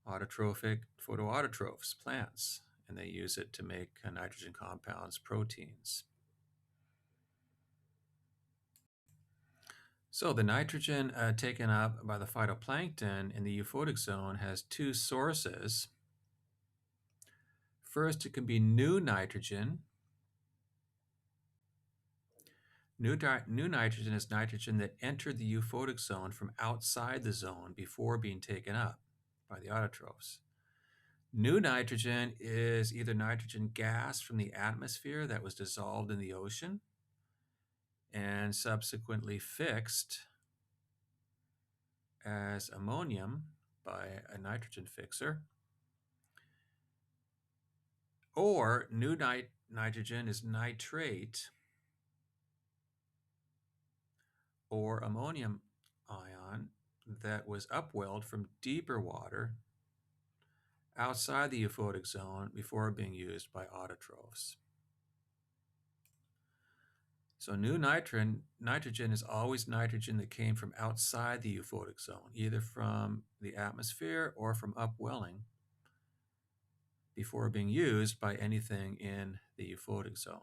autotrophic photoautotrophs, plants, and they use it to make nitrogen compounds, proteins. So the nitrogen taken up by the phytoplankton in the euphotic zone has two sources. First, it can be new nitrogen. New nitrogen is nitrogen that entered the euphotic zone from outside the zone before being taken up by the autotrophs. New nitrogen is either nitrogen gas from the atmosphere that was dissolved in the ocean and subsequently fixed as ammonium by a nitrogen fixer, or new nitrogen is nitrate or ammonium ion that was upwelled from deeper water outside the euphotic zone before being used by autotrophs. So new nitrogen is always nitrogen that came from outside the euphotic zone, either from the atmosphere or from upwelling before being used by anything in the euphotic zone.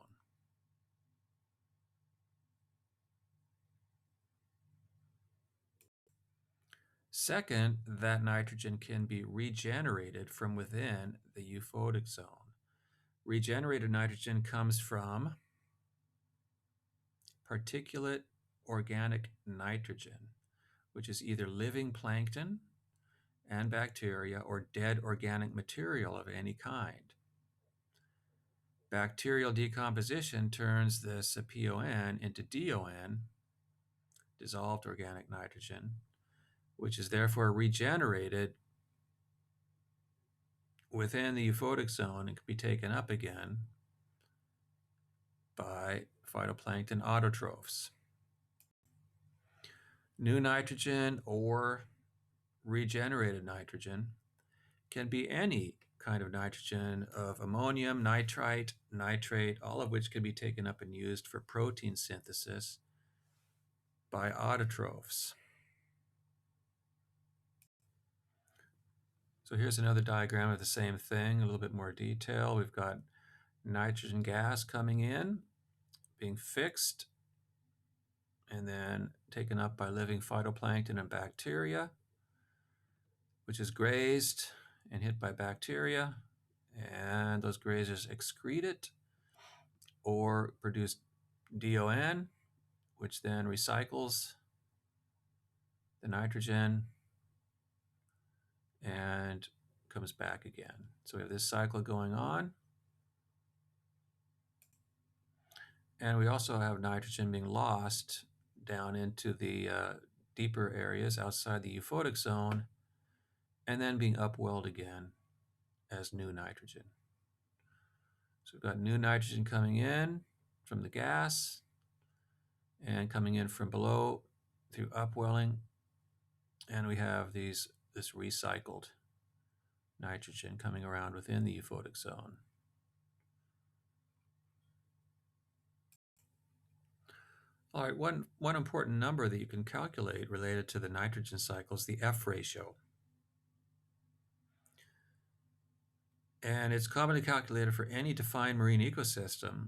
Second, that nitrogen can be regenerated from within the euphotic zone. Regenerated nitrogen comes from particulate organic nitrogen, which is either living plankton and bacteria or dead organic material of any kind. Bacterial decomposition turns this PON into DON, dissolved organic nitrogen, which is therefore regenerated within the euphotic zone and can be taken up again by phytoplankton autotrophs. New nitrogen or regenerated nitrogen can be any kind of nitrogen of ammonium, nitrite, nitrate, all of which can be taken up and used for protein synthesis by autotrophs. So here's another diagram of the same thing, a little bit more detail. We've got nitrogen gas coming in, being fixed, and then taken up by living phytoplankton and bacteria, which is grazed and hit by bacteria, and those grazers excrete it or produce DON, which then recycles the nitrogen and comes back again. So we have this cycle going on. And we also have nitrogen being lost down into the deeper areas outside the euphotic zone and then being upwelled again as new nitrogen. So we've got new nitrogen coming in from the gas and coming in from below through upwelling, and we have this recycled nitrogen coming around within the euphotic zone. All right, one important number that you can calculate related to the nitrogen cycle is the F ratio. And it's commonly calculated for any defined marine ecosystem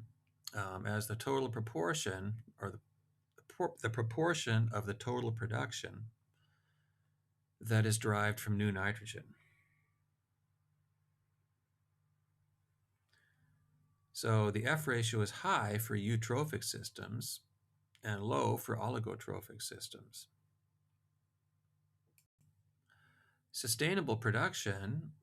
as the total proportion, or the proportion of the total production that is derived from new nitrogen. So the F ratio is high for eutrophic systems and low for oligotrophic systems. Sustainable production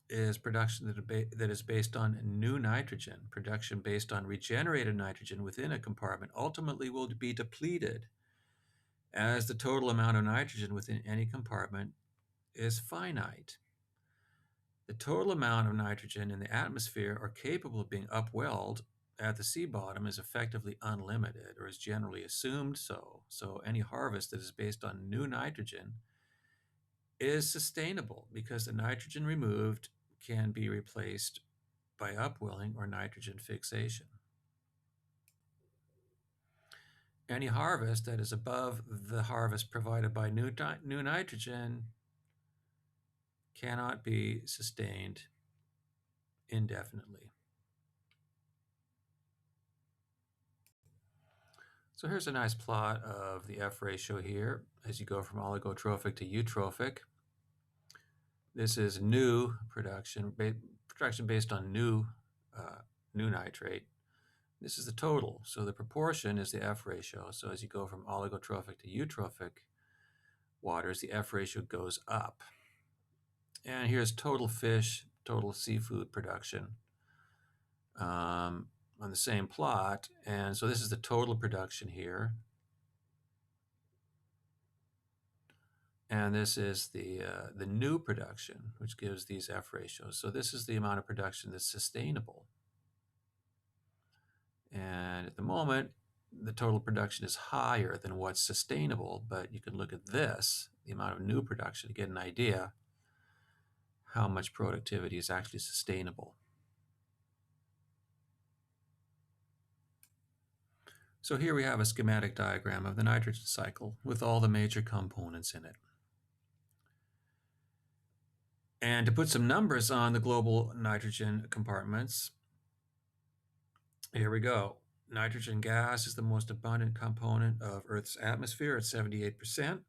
is production that is based on new nitrogen. Production based on regenerated nitrogen within a compartment ultimately will be depleted as the total amount of nitrogen within any compartment is finite. The total amount of nitrogen in the atmosphere or capable of being upwelled at the sea bottom is effectively unlimited, or is generally assumed so. So any harvest that is based on new nitrogen is sustainable because the nitrogen removed can be replaced by upwelling or nitrogen fixation. Any harvest that is above the harvest provided by new nitrogen cannot be sustained indefinitely. So here's a nice plot of the F ratio here as you go from oligotrophic to eutrophic. This is new production, production based on new nitrate. This is the total. So the proportion is the F ratio. So as you go from oligotrophic to eutrophic waters, the F ratio goes up. And here's total fish, total seafood production on the same plot. And so this is the total production here. And this is the new production, which gives these F ratios. So this is the amount of production that's sustainable. And at the moment, the total production is higher than what's sustainable, but you can look at this, the amount of new production, to get an idea how much productivity is actually sustainable. So here we have a schematic diagram of the nitrogen cycle with all the major components in it. And to put some numbers on the global nitrogen compartments, here we go. Nitrogen gas is the most abundant component of Earth's atmosphere at 78%.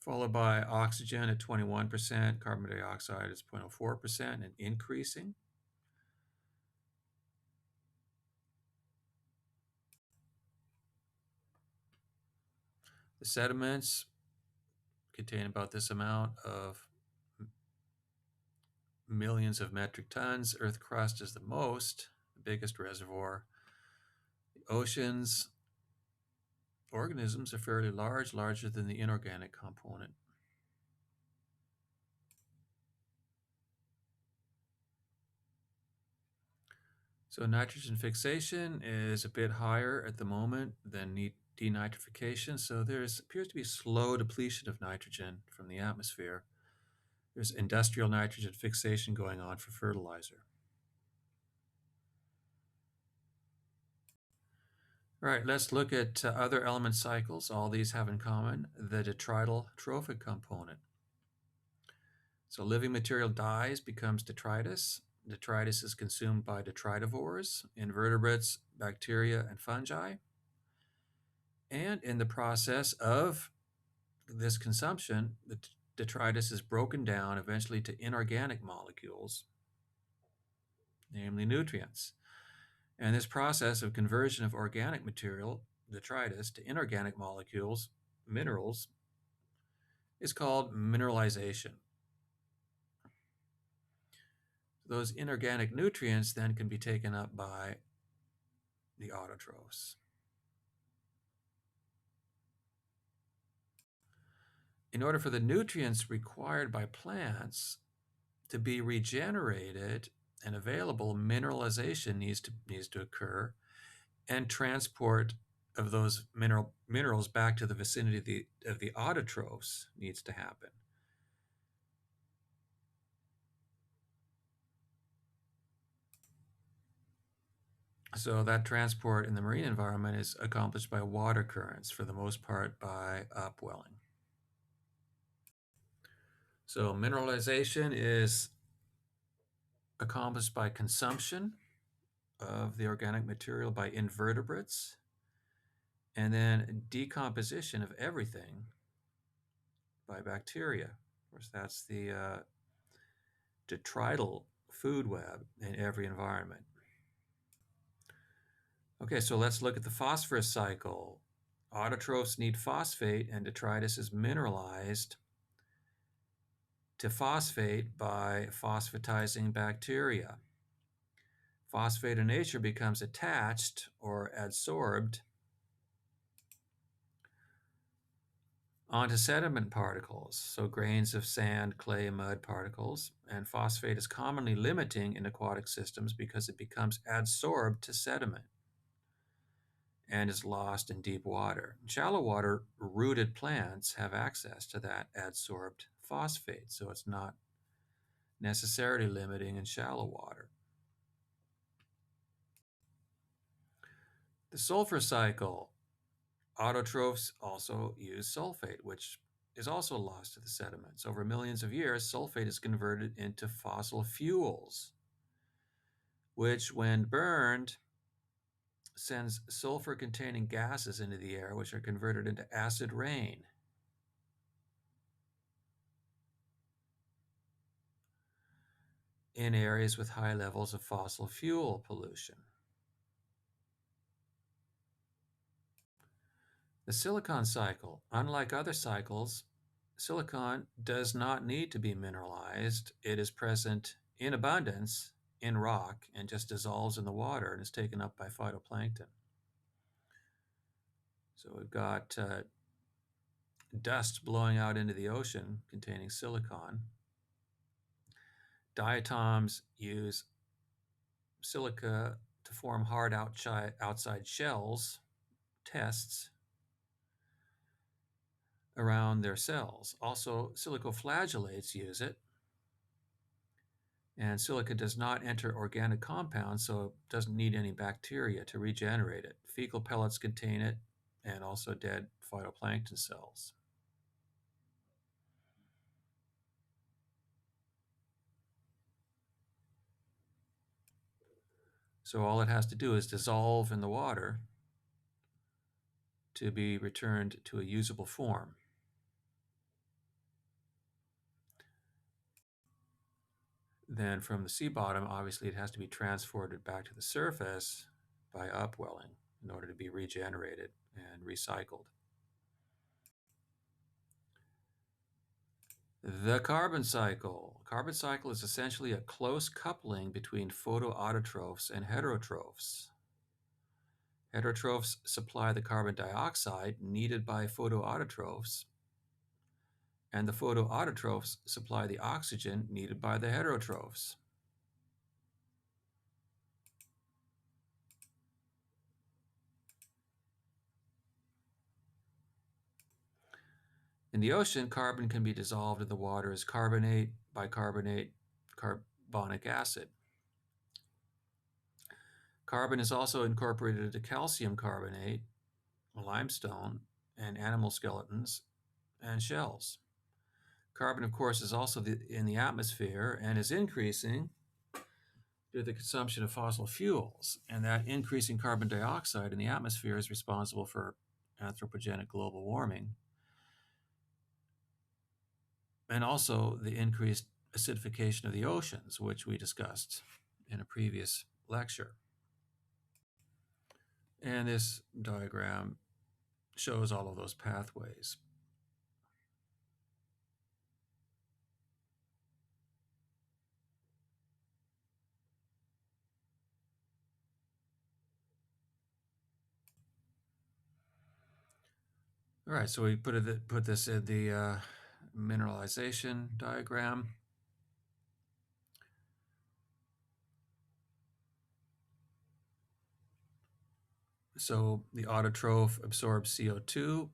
followed by oxygen at 21%, carbon dioxide is 0.04% and increasing. The sediments contain about this amount of millions of metric tons. Earth crust is the most, the biggest reservoir. The oceans, organisms are fairly large, larger than the inorganic component. So nitrogen fixation is a bit higher at the moment than denitrification. So there appears to be slow depletion of nitrogen from the atmosphere. There's industrial nitrogen fixation going on for fertilizer. All right, let's look at other element cycles. All these have in common the detrital trophic component. So living material dies, becomes detritus. Detritus is consumed by detritivores, invertebrates, bacteria, and fungi. And in the process of this consumption, the detritus is broken down eventually to inorganic molecules, namely nutrients. And this process of conversion of organic material, detritus, to inorganic molecules, minerals, is called mineralization. Those inorganic nutrients then can be taken up by the autotrophs. In order for the nutrients required by plants to be regenerated and available, mineralization needs to occur, and transport of those minerals back to the vicinity of the autotrophs needs to happen. So that transport in the marine environment is accomplished by water currents, for the most part by upwelling. So mineralization is accomplished by consumption of the organic material by invertebrates, and then decomposition of everything by bacteria. Of course, that's the detrital food web in every environment. Okay, so let's look at the phosphorus cycle. Autotrophs need phosphate, and detritus is mineralized to phosphate by phosphatizing bacteria. Phosphate in nature becomes attached or adsorbed onto sediment particles, so grains of sand, clay, mud particles, and phosphate is commonly limiting in aquatic systems because it becomes adsorbed to sediment and is lost in deep water. In shallow water, rooted plants have access to that adsorbed phosphate, so it's not necessarily limiting in shallow water. The sulfur cycle. Autotrophs also use sulfate, which is also lost to the sediments. Over millions of years, sulfate is converted into fossil fuels, which, when burned, sends sulfur-containing gases into the air, which are converted into acid rain. In areas with high levels of fossil fuel pollution. The silicon cycle. Unlike other cycles, silicon does not need to be mineralized. It is present in abundance in rock and just dissolves in the water and is taken up by phytoplankton. So we've got dust blowing out into the ocean containing silicon. Diatoms use silica to form hard outside shells, tests, around their cells. Also, silicoflagellates use it. And silica does not enter organic compounds, so it doesn't need any bacteria to regenerate it. Fecal pellets contain it, and also dead phytoplankton cells. So all it has to do is dissolve in the water to be returned to a usable form. Then from the sea bottom, obviously it has to be transported back to the surface by upwelling in order to be regenerated and recycled. The carbon cycle. Carbon cycle is essentially a close coupling between photoautotrophs and heterotrophs. Heterotrophs supply the carbon dioxide needed by photoautotrophs, and the photoautotrophs supply the oxygen needed by the heterotrophs. In the ocean, carbon can be dissolved in the water as carbonate, bicarbonate, carbonic acid. Carbon is also incorporated into calcium carbonate, limestone, and animal skeletons and shells. Carbon, of course, is also in the atmosphere and is increasing due to the consumption of fossil fuels. And that increasing carbon dioxide in the atmosphere is responsible for anthropogenic global warming and also the increased acidification of the oceans, which we discussed in a previous lecture. And this diagram shows all of those pathways. All right, so we put this in the mineralization diagram. So the autotroph absorbs CO2,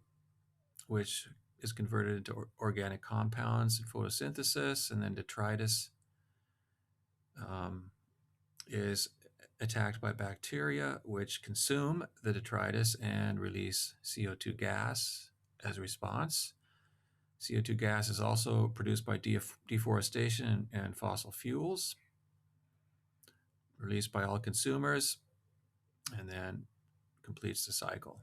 which is converted into organic compounds in photosynthesis, and then detritus is attacked by bacteria, which consume the detritus and release CO2 gas as a response. CO2 gas is also produced by deforestation and fossil fuels, released by all consumers, and then completes the cycle.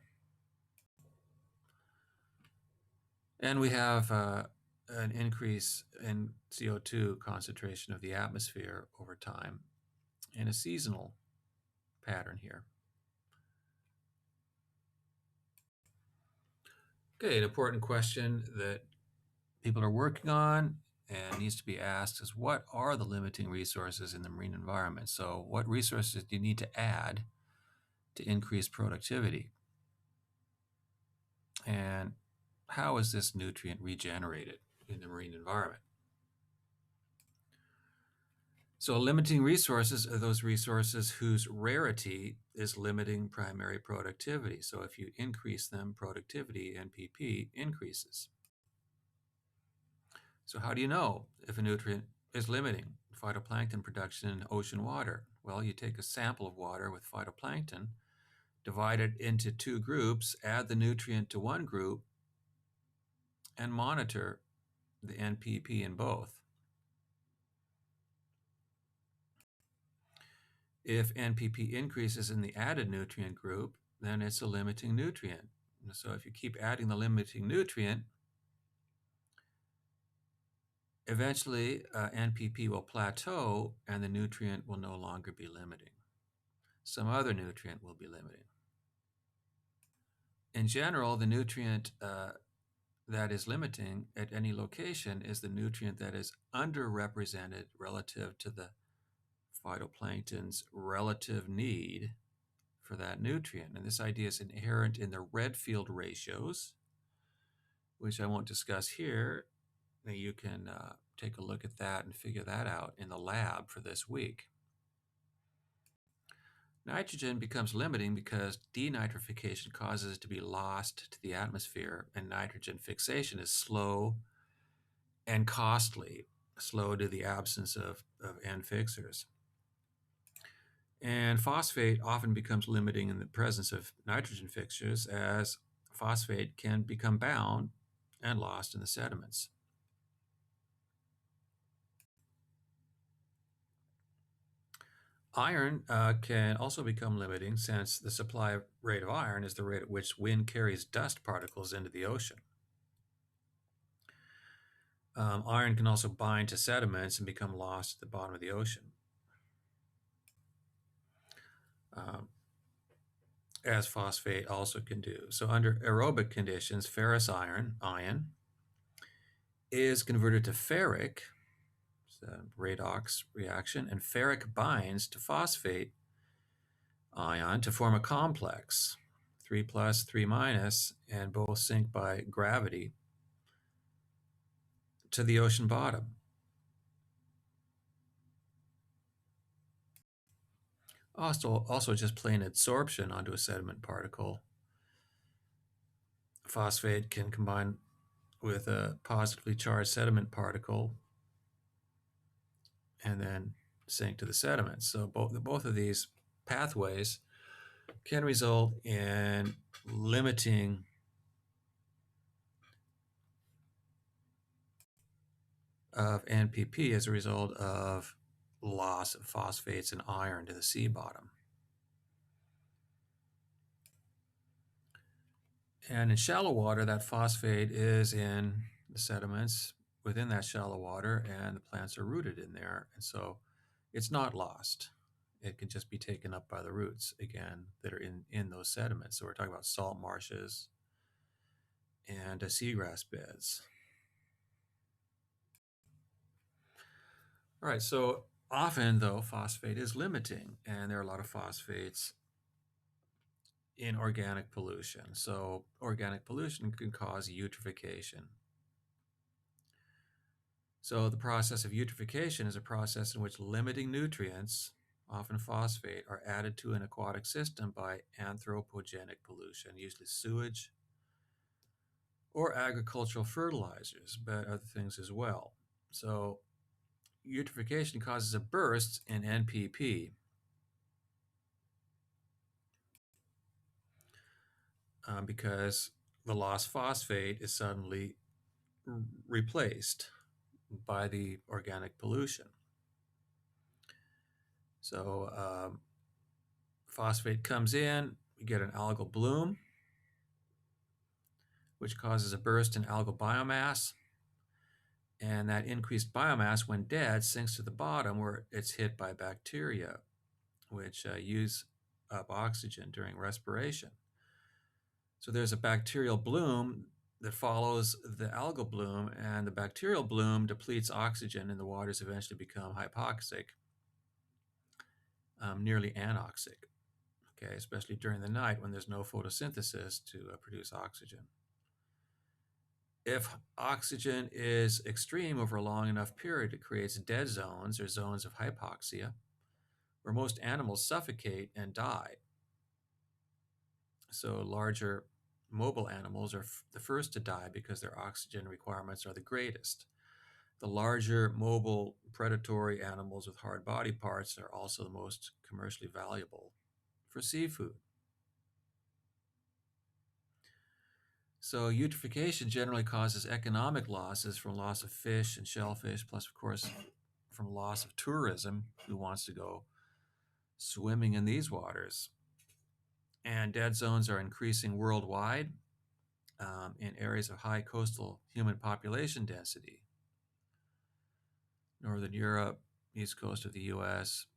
And we have an increase in CO2 concentration of the atmosphere over time in a seasonal pattern here. Okay, an important question that people are working on and needs to be asked is, what are the limiting resources in the marine environment? So what resources do you need to add to increase productivity? And how is this nutrient regenerated in the marine environment? So limiting resources are those resources whose rarity is limiting primary productivity. So if you increase them, productivity, NPP, increases. So how do you know if a nutrient is limiting phytoplankton production in ocean water? Well, you take a sample of water with phytoplankton, divide it into two groups, add the nutrient to one group, and monitor the NPP in both. If NPP increases in the added nutrient group, then it's a limiting nutrient. So if you keep adding the limiting nutrient, eventually NPP will plateau and the nutrient will no longer be limiting. Some other nutrient will be limiting. In general, the nutrient that is limiting at any location is the nutrient that is underrepresented relative to the phytoplankton's relative need for that nutrient. And this idea is inherent in the Redfield ratios, which I won't discuss here. You can take a look at that and figure that out in the lab for this week. Nitrogen becomes limiting because denitrification causes it to be lost to the atmosphere, and nitrogen fixation is slow and costly, slow to the absence of N fixers. And phosphate often becomes limiting in the presence of nitrogen fixtures, as phosphate can become bound and lost in the sediments. Iron can also become limiting, since the supply rate of iron is the rate at which wind carries dust particles into the ocean. Iron can also bind to sediments and become lost at the bottom of the ocean, um, as phosphate also can do. So, under aerobic conditions, ferrous ion is converted to ferric, it's a redox reaction, and ferric binds to phosphate ion to form a complex, 3 plus, 3 minus, and both sink by gravity to the ocean bottom. Also just plain adsorption onto a sediment particle. Phosphate can combine with a positively charged sediment particle and then sink to the sediment. So both of these pathways can result in limiting of NPP as a result of loss of phosphates and iron to the sea bottom. And in shallow water, that phosphate is in the sediments within that shallow water, and the plants are rooted in there. And so it's not lost. It can just be taken up by the roots, again, that are in those sediments. So we're talking about salt marshes and seagrass beds. All right, so often, though, phosphate is limiting, and there are a lot of phosphates in organic pollution. So organic pollution can cause eutrophication. So the process of eutrophication is a process in which limiting nutrients, often phosphate, are added to an aquatic system by anthropogenic pollution, usually sewage or agricultural fertilizers, but other things as well. So eutrophication causes a burst in NPP, because the lost phosphate is suddenly replaced by the organic pollution. So phosphate comes in, we get an algal bloom, which causes a burst in algal biomass. And that increased biomass, when dead, sinks to the bottom where it's hit by bacteria, which use up oxygen during respiration. So there's a bacterial bloom that follows the algal bloom, and the bacterial bloom depletes oxygen, and the waters eventually become hypoxic, nearly anoxic, okay, especially during the night when there's no photosynthesis to produce oxygen. If oxygen is extreme over a long enough period, it creates dead zones or zones of hypoxia, where most animals suffocate and die. So larger mobile animals are the first to die because their oxygen requirements are the greatest. The larger mobile predatory animals with hard body parts are also the most commercially valuable for seafood. So eutrophication generally causes economic losses from loss of fish and shellfish, plus, of course, from loss of tourism, who wants to go swimming in these waters. And dead zones are increasing worldwide, in areas of high coastal human population density. Northern Europe, east coast of the US,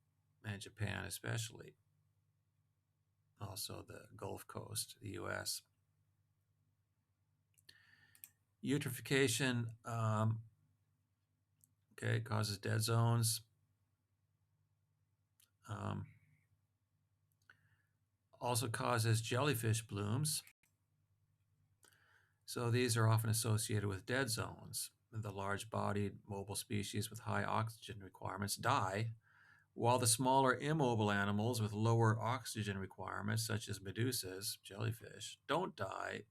and Japan especially. Also the Gulf Coast, the US. Eutrophication, causes dead zones. Also causes jellyfish blooms. So these are often associated with dead zones. The large-bodied mobile species with high oxygen requirements die, while the smaller immobile animals with lower oxygen requirements, such as medusas, jellyfish, don't die,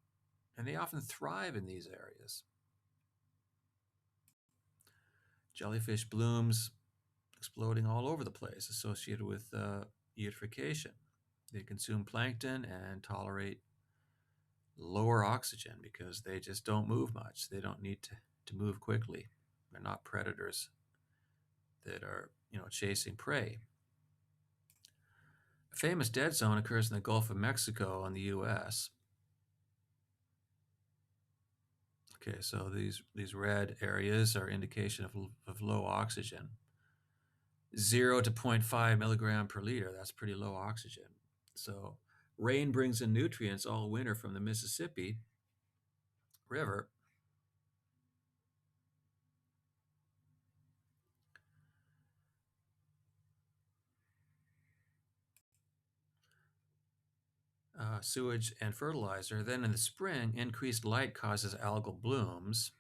and they often thrive in these areas. Jellyfish blooms exploding all over the place, associated with eutrophication. They consume plankton and tolerate lower oxygen because they just don't move much. They don't need to move quickly. They're not predators that are, chasing prey. A famous dead zone occurs in the Gulf of Mexico in the US. Okay, so these red areas are indication of low oxygen. 0 to zero point 0.5 milligram per liter, that's pretty low oxygen. So rain brings in nutrients all winter from the Mississippi River. Sewage and fertilizer. Then in the spring, increased light causes algal blooms,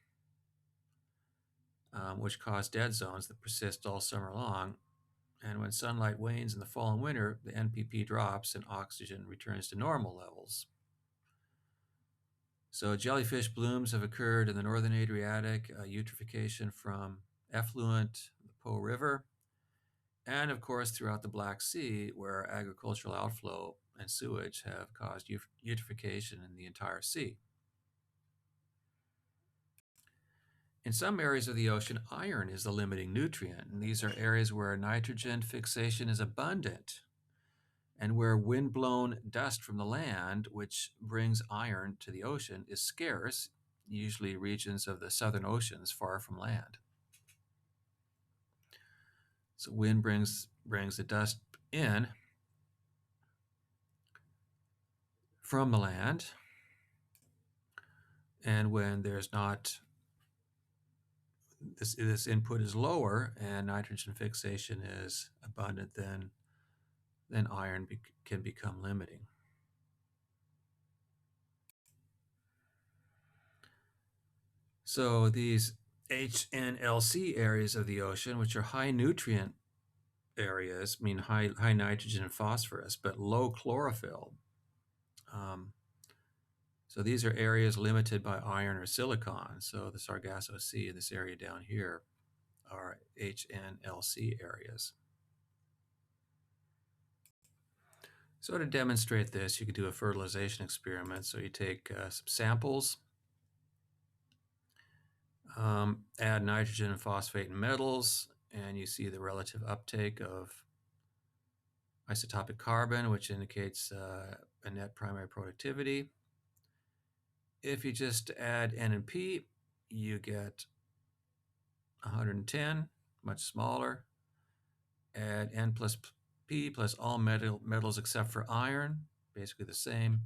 which cause dead zones that persist all summer long. And when sunlight wanes in the fall and winter, the NPP drops and oxygen returns to normal levels. So jellyfish blooms have occurred in the northern Adriatic, eutrophication from effluent, the Po River, and of course throughout the Black Sea, where agricultural outflow and sewage have caused eutrophication in the entire sea. In some areas of the ocean, iron is the limiting nutrient, and these are areas where nitrogen fixation is abundant and where wind-blown dust from the land, which brings iron to the ocean, is scarce, usually regions of the southern oceans far from land. So wind brings the dust in from the land, and when there's not this input is lower and nitrogen fixation is abundant, then iron can become limiting. So these HNLC areas of the ocean, which are high nutrient areas, mean high nitrogen and phosphorus, but low chlorophyll. Um, so these are areas limited by iron or silicon. So the Sargasso Sea and this area down here are HNLC areas. So to demonstrate this, you could do a fertilization experiment. So you take some samples, add nitrogen and phosphate and metals, and you see the relative uptake of isotopic carbon, which indicates a net primary productivity. If you just add N and P, you get 110, much smaller. Add N plus P plus all metals except for iron, basically the same.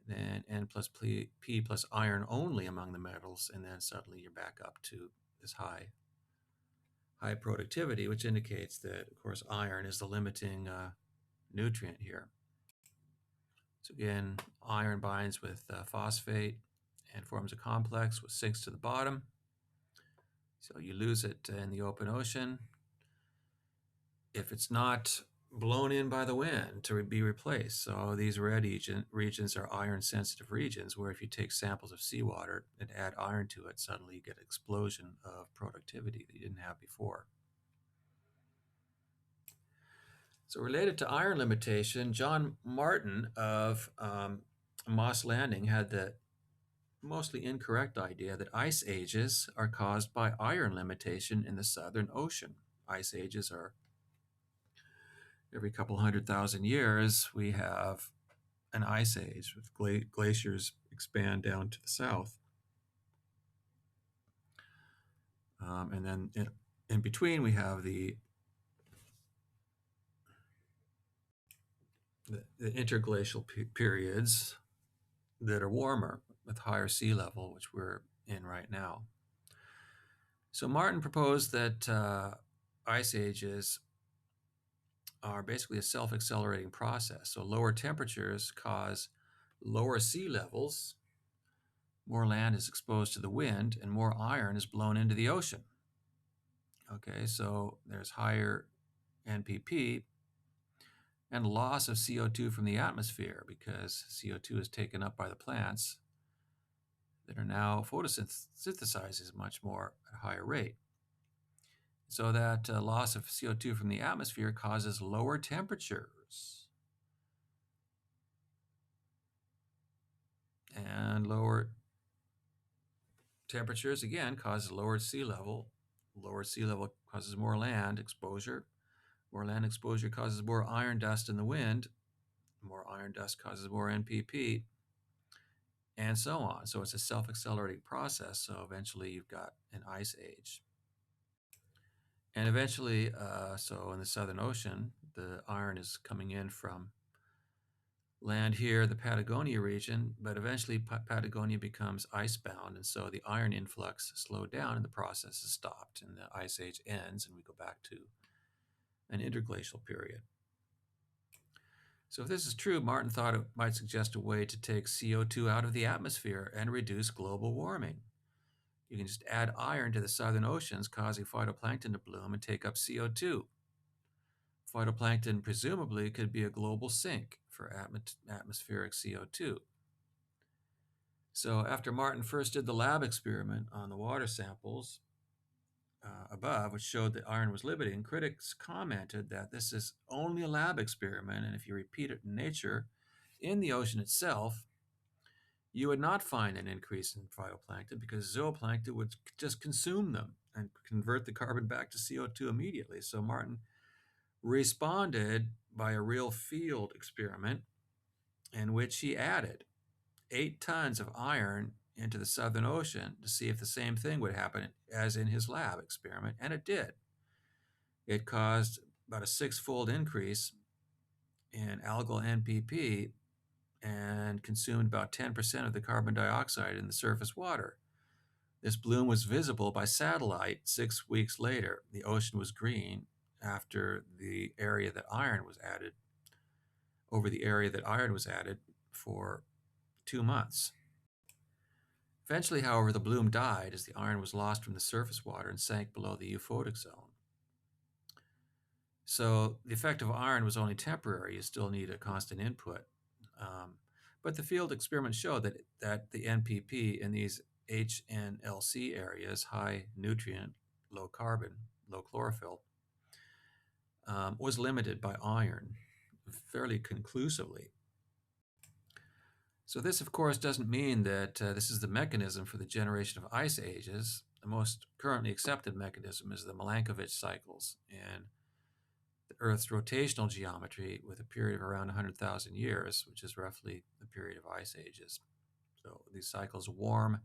Then N plus P plus iron only among the metals, and then suddenly you're back up to this high productivity, which indicates that, of course, iron is the limiting nutrient here. So again, iron binds with phosphate and forms a complex which sinks to the bottom. So you lose it in the open ocean. If it's not blown in by the wind to be replaced. So these red regions are iron sensitive regions where if you take samples of seawater and add iron to it, suddenly you get an explosion of productivity that you didn't have before. So related to iron limitation, John Martin of Moss Landing had the mostly incorrect idea that ice ages are caused by iron limitation in the Southern Ocean. Ice ages are every couple 100,000 years, we have an ice age with glaciers expand down to the south. And then in between, we have the interglacial periods that are warmer with higher sea level, which we're in right now. So Martin proposed that ice ages are basically a self-accelerating process. So lower temperatures cause lower sea levels, more land is exposed to the wind, and more iron is blown into the ocean. Okay, so there's higher NPP and loss of CO2 from the atmosphere because CO2 is taken up by the plants that are now photosynthesizes much more at a higher rate. So that loss of CO2 from the atmosphere causes lower temperatures. And lower temperatures, again, causes lower sea level. Lower sea level causes more land exposure. More land exposure causes more iron dust in the wind. More iron dust causes more NPP. and so on. So it's a self-accelerating process. So eventually you've got an ice age. And eventually, so in the Southern Ocean, the iron is coming in from land here, the Patagonia region, but eventually Patagonia becomes icebound, and so the iron influx slowed down and the process is stopped, and the ice age ends, and we go back to an interglacial period. So if this is true, Martin thought it might suggest a way to take CO2 out of the atmosphere and reduce global warming. You can just add iron to the southern oceans, causing phytoplankton to bloom and take up CO2. Phytoplankton presumably could be a global sink for atmospheric CO2. So after Martin first did the lab experiment on the water samples above, which showed that iron was limiting, critics commented that this is only a lab experiment, and if you repeat it in nature, in the ocean itself, you would not find an increase in phytoplankton because zooplankton would just consume them and convert the carbon back to CO2 immediately. So Martin responded by a real field experiment in which he added 8 tons of iron into the Southern Ocean to see if the same thing would happen as in his lab experiment, and it did. It caused about a 6-fold increase in algal NPP and consumed about 10% of the carbon dioxide in the surface water. This bloom was visible by satellite 6 weeks later. The ocean was green after the area that iron was added, over the area that iron was added for 2 months. Eventually, however, the bloom died as the iron was lost from the surface water and sank below the euphotic zone. So the effect of iron was only temporary. You still need a constant input. But the field experiments showed that the NPP in these HNLC areas, high nutrient, low carbon, low chlorophyll, was limited by iron fairly conclusively. So this, of course, doesn't mean that this is the mechanism for the generation of ice ages. The most currently accepted mechanism is the Milankovitch cycles in the Earth's rotational geometry with a period of around 100,000 years, which is roughly the period of ice ages. So these cycles warm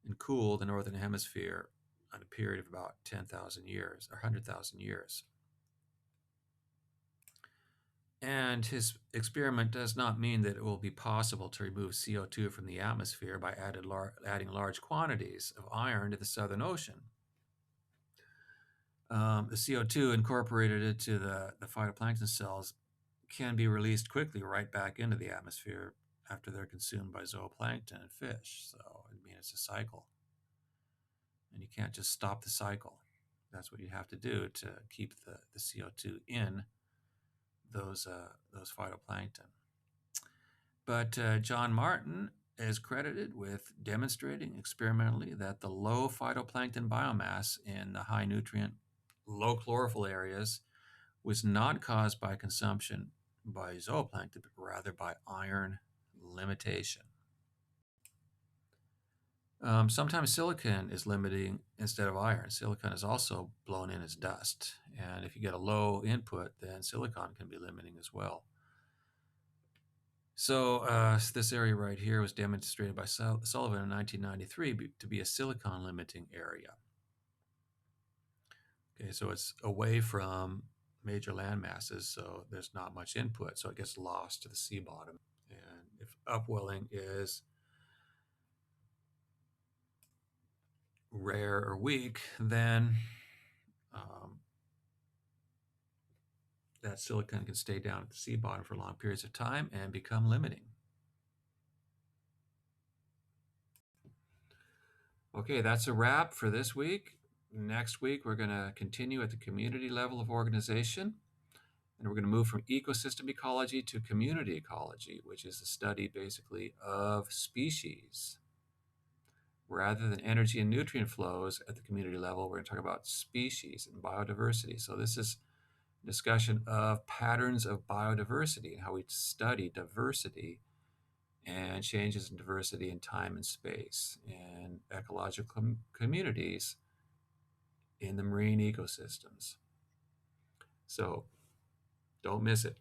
and cool the northern hemisphere on a period of about 10,000 years or 100,000 years. And his experiment does not mean that it will be possible to remove CO2 from the atmosphere by adding large quantities of iron to the Southern Ocean. The CO2 incorporated into the phytoplankton cells can be released quickly right back into the atmosphere after they're consumed by zooplankton and fish. So, I mean, it's a cycle. And you can't just stop the cycle. That's what you have to do to keep the CO2 in those phytoplankton. But John Martin is credited with demonstrating experimentally that the low phytoplankton biomass in the high nutrient, low chlorophyll areas was not caused by consumption by zooplankton, but rather by iron limitation. Sometimes silicon is limiting instead of iron. Silicon is also blown in as dust. And if you get a low input, then silicon can be limiting as well. So this area right here was demonstrated by Sullivan in 1993 to be a silicon limiting area. Okay, so it's away from major land masses, so there's not much input, so it gets lost to the sea bottom. And if upwelling is rare or weak, then that silicon can stay down at the sea bottom for long periods of time and become limiting. Okay, that's a wrap for this week. Next week, we're going to continue at the community level of organization, and we're going to move from ecosystem ecology to community ecology, which is the study basically of species. Rather than energy and nutrient flows at the community level, we're going to talk about species and biodiversity. So this is a discussion of patterns of biodiversity and how we study diversity and changes in diversity in time and space and ecological communities in the marine ecosystems. So don't miss it.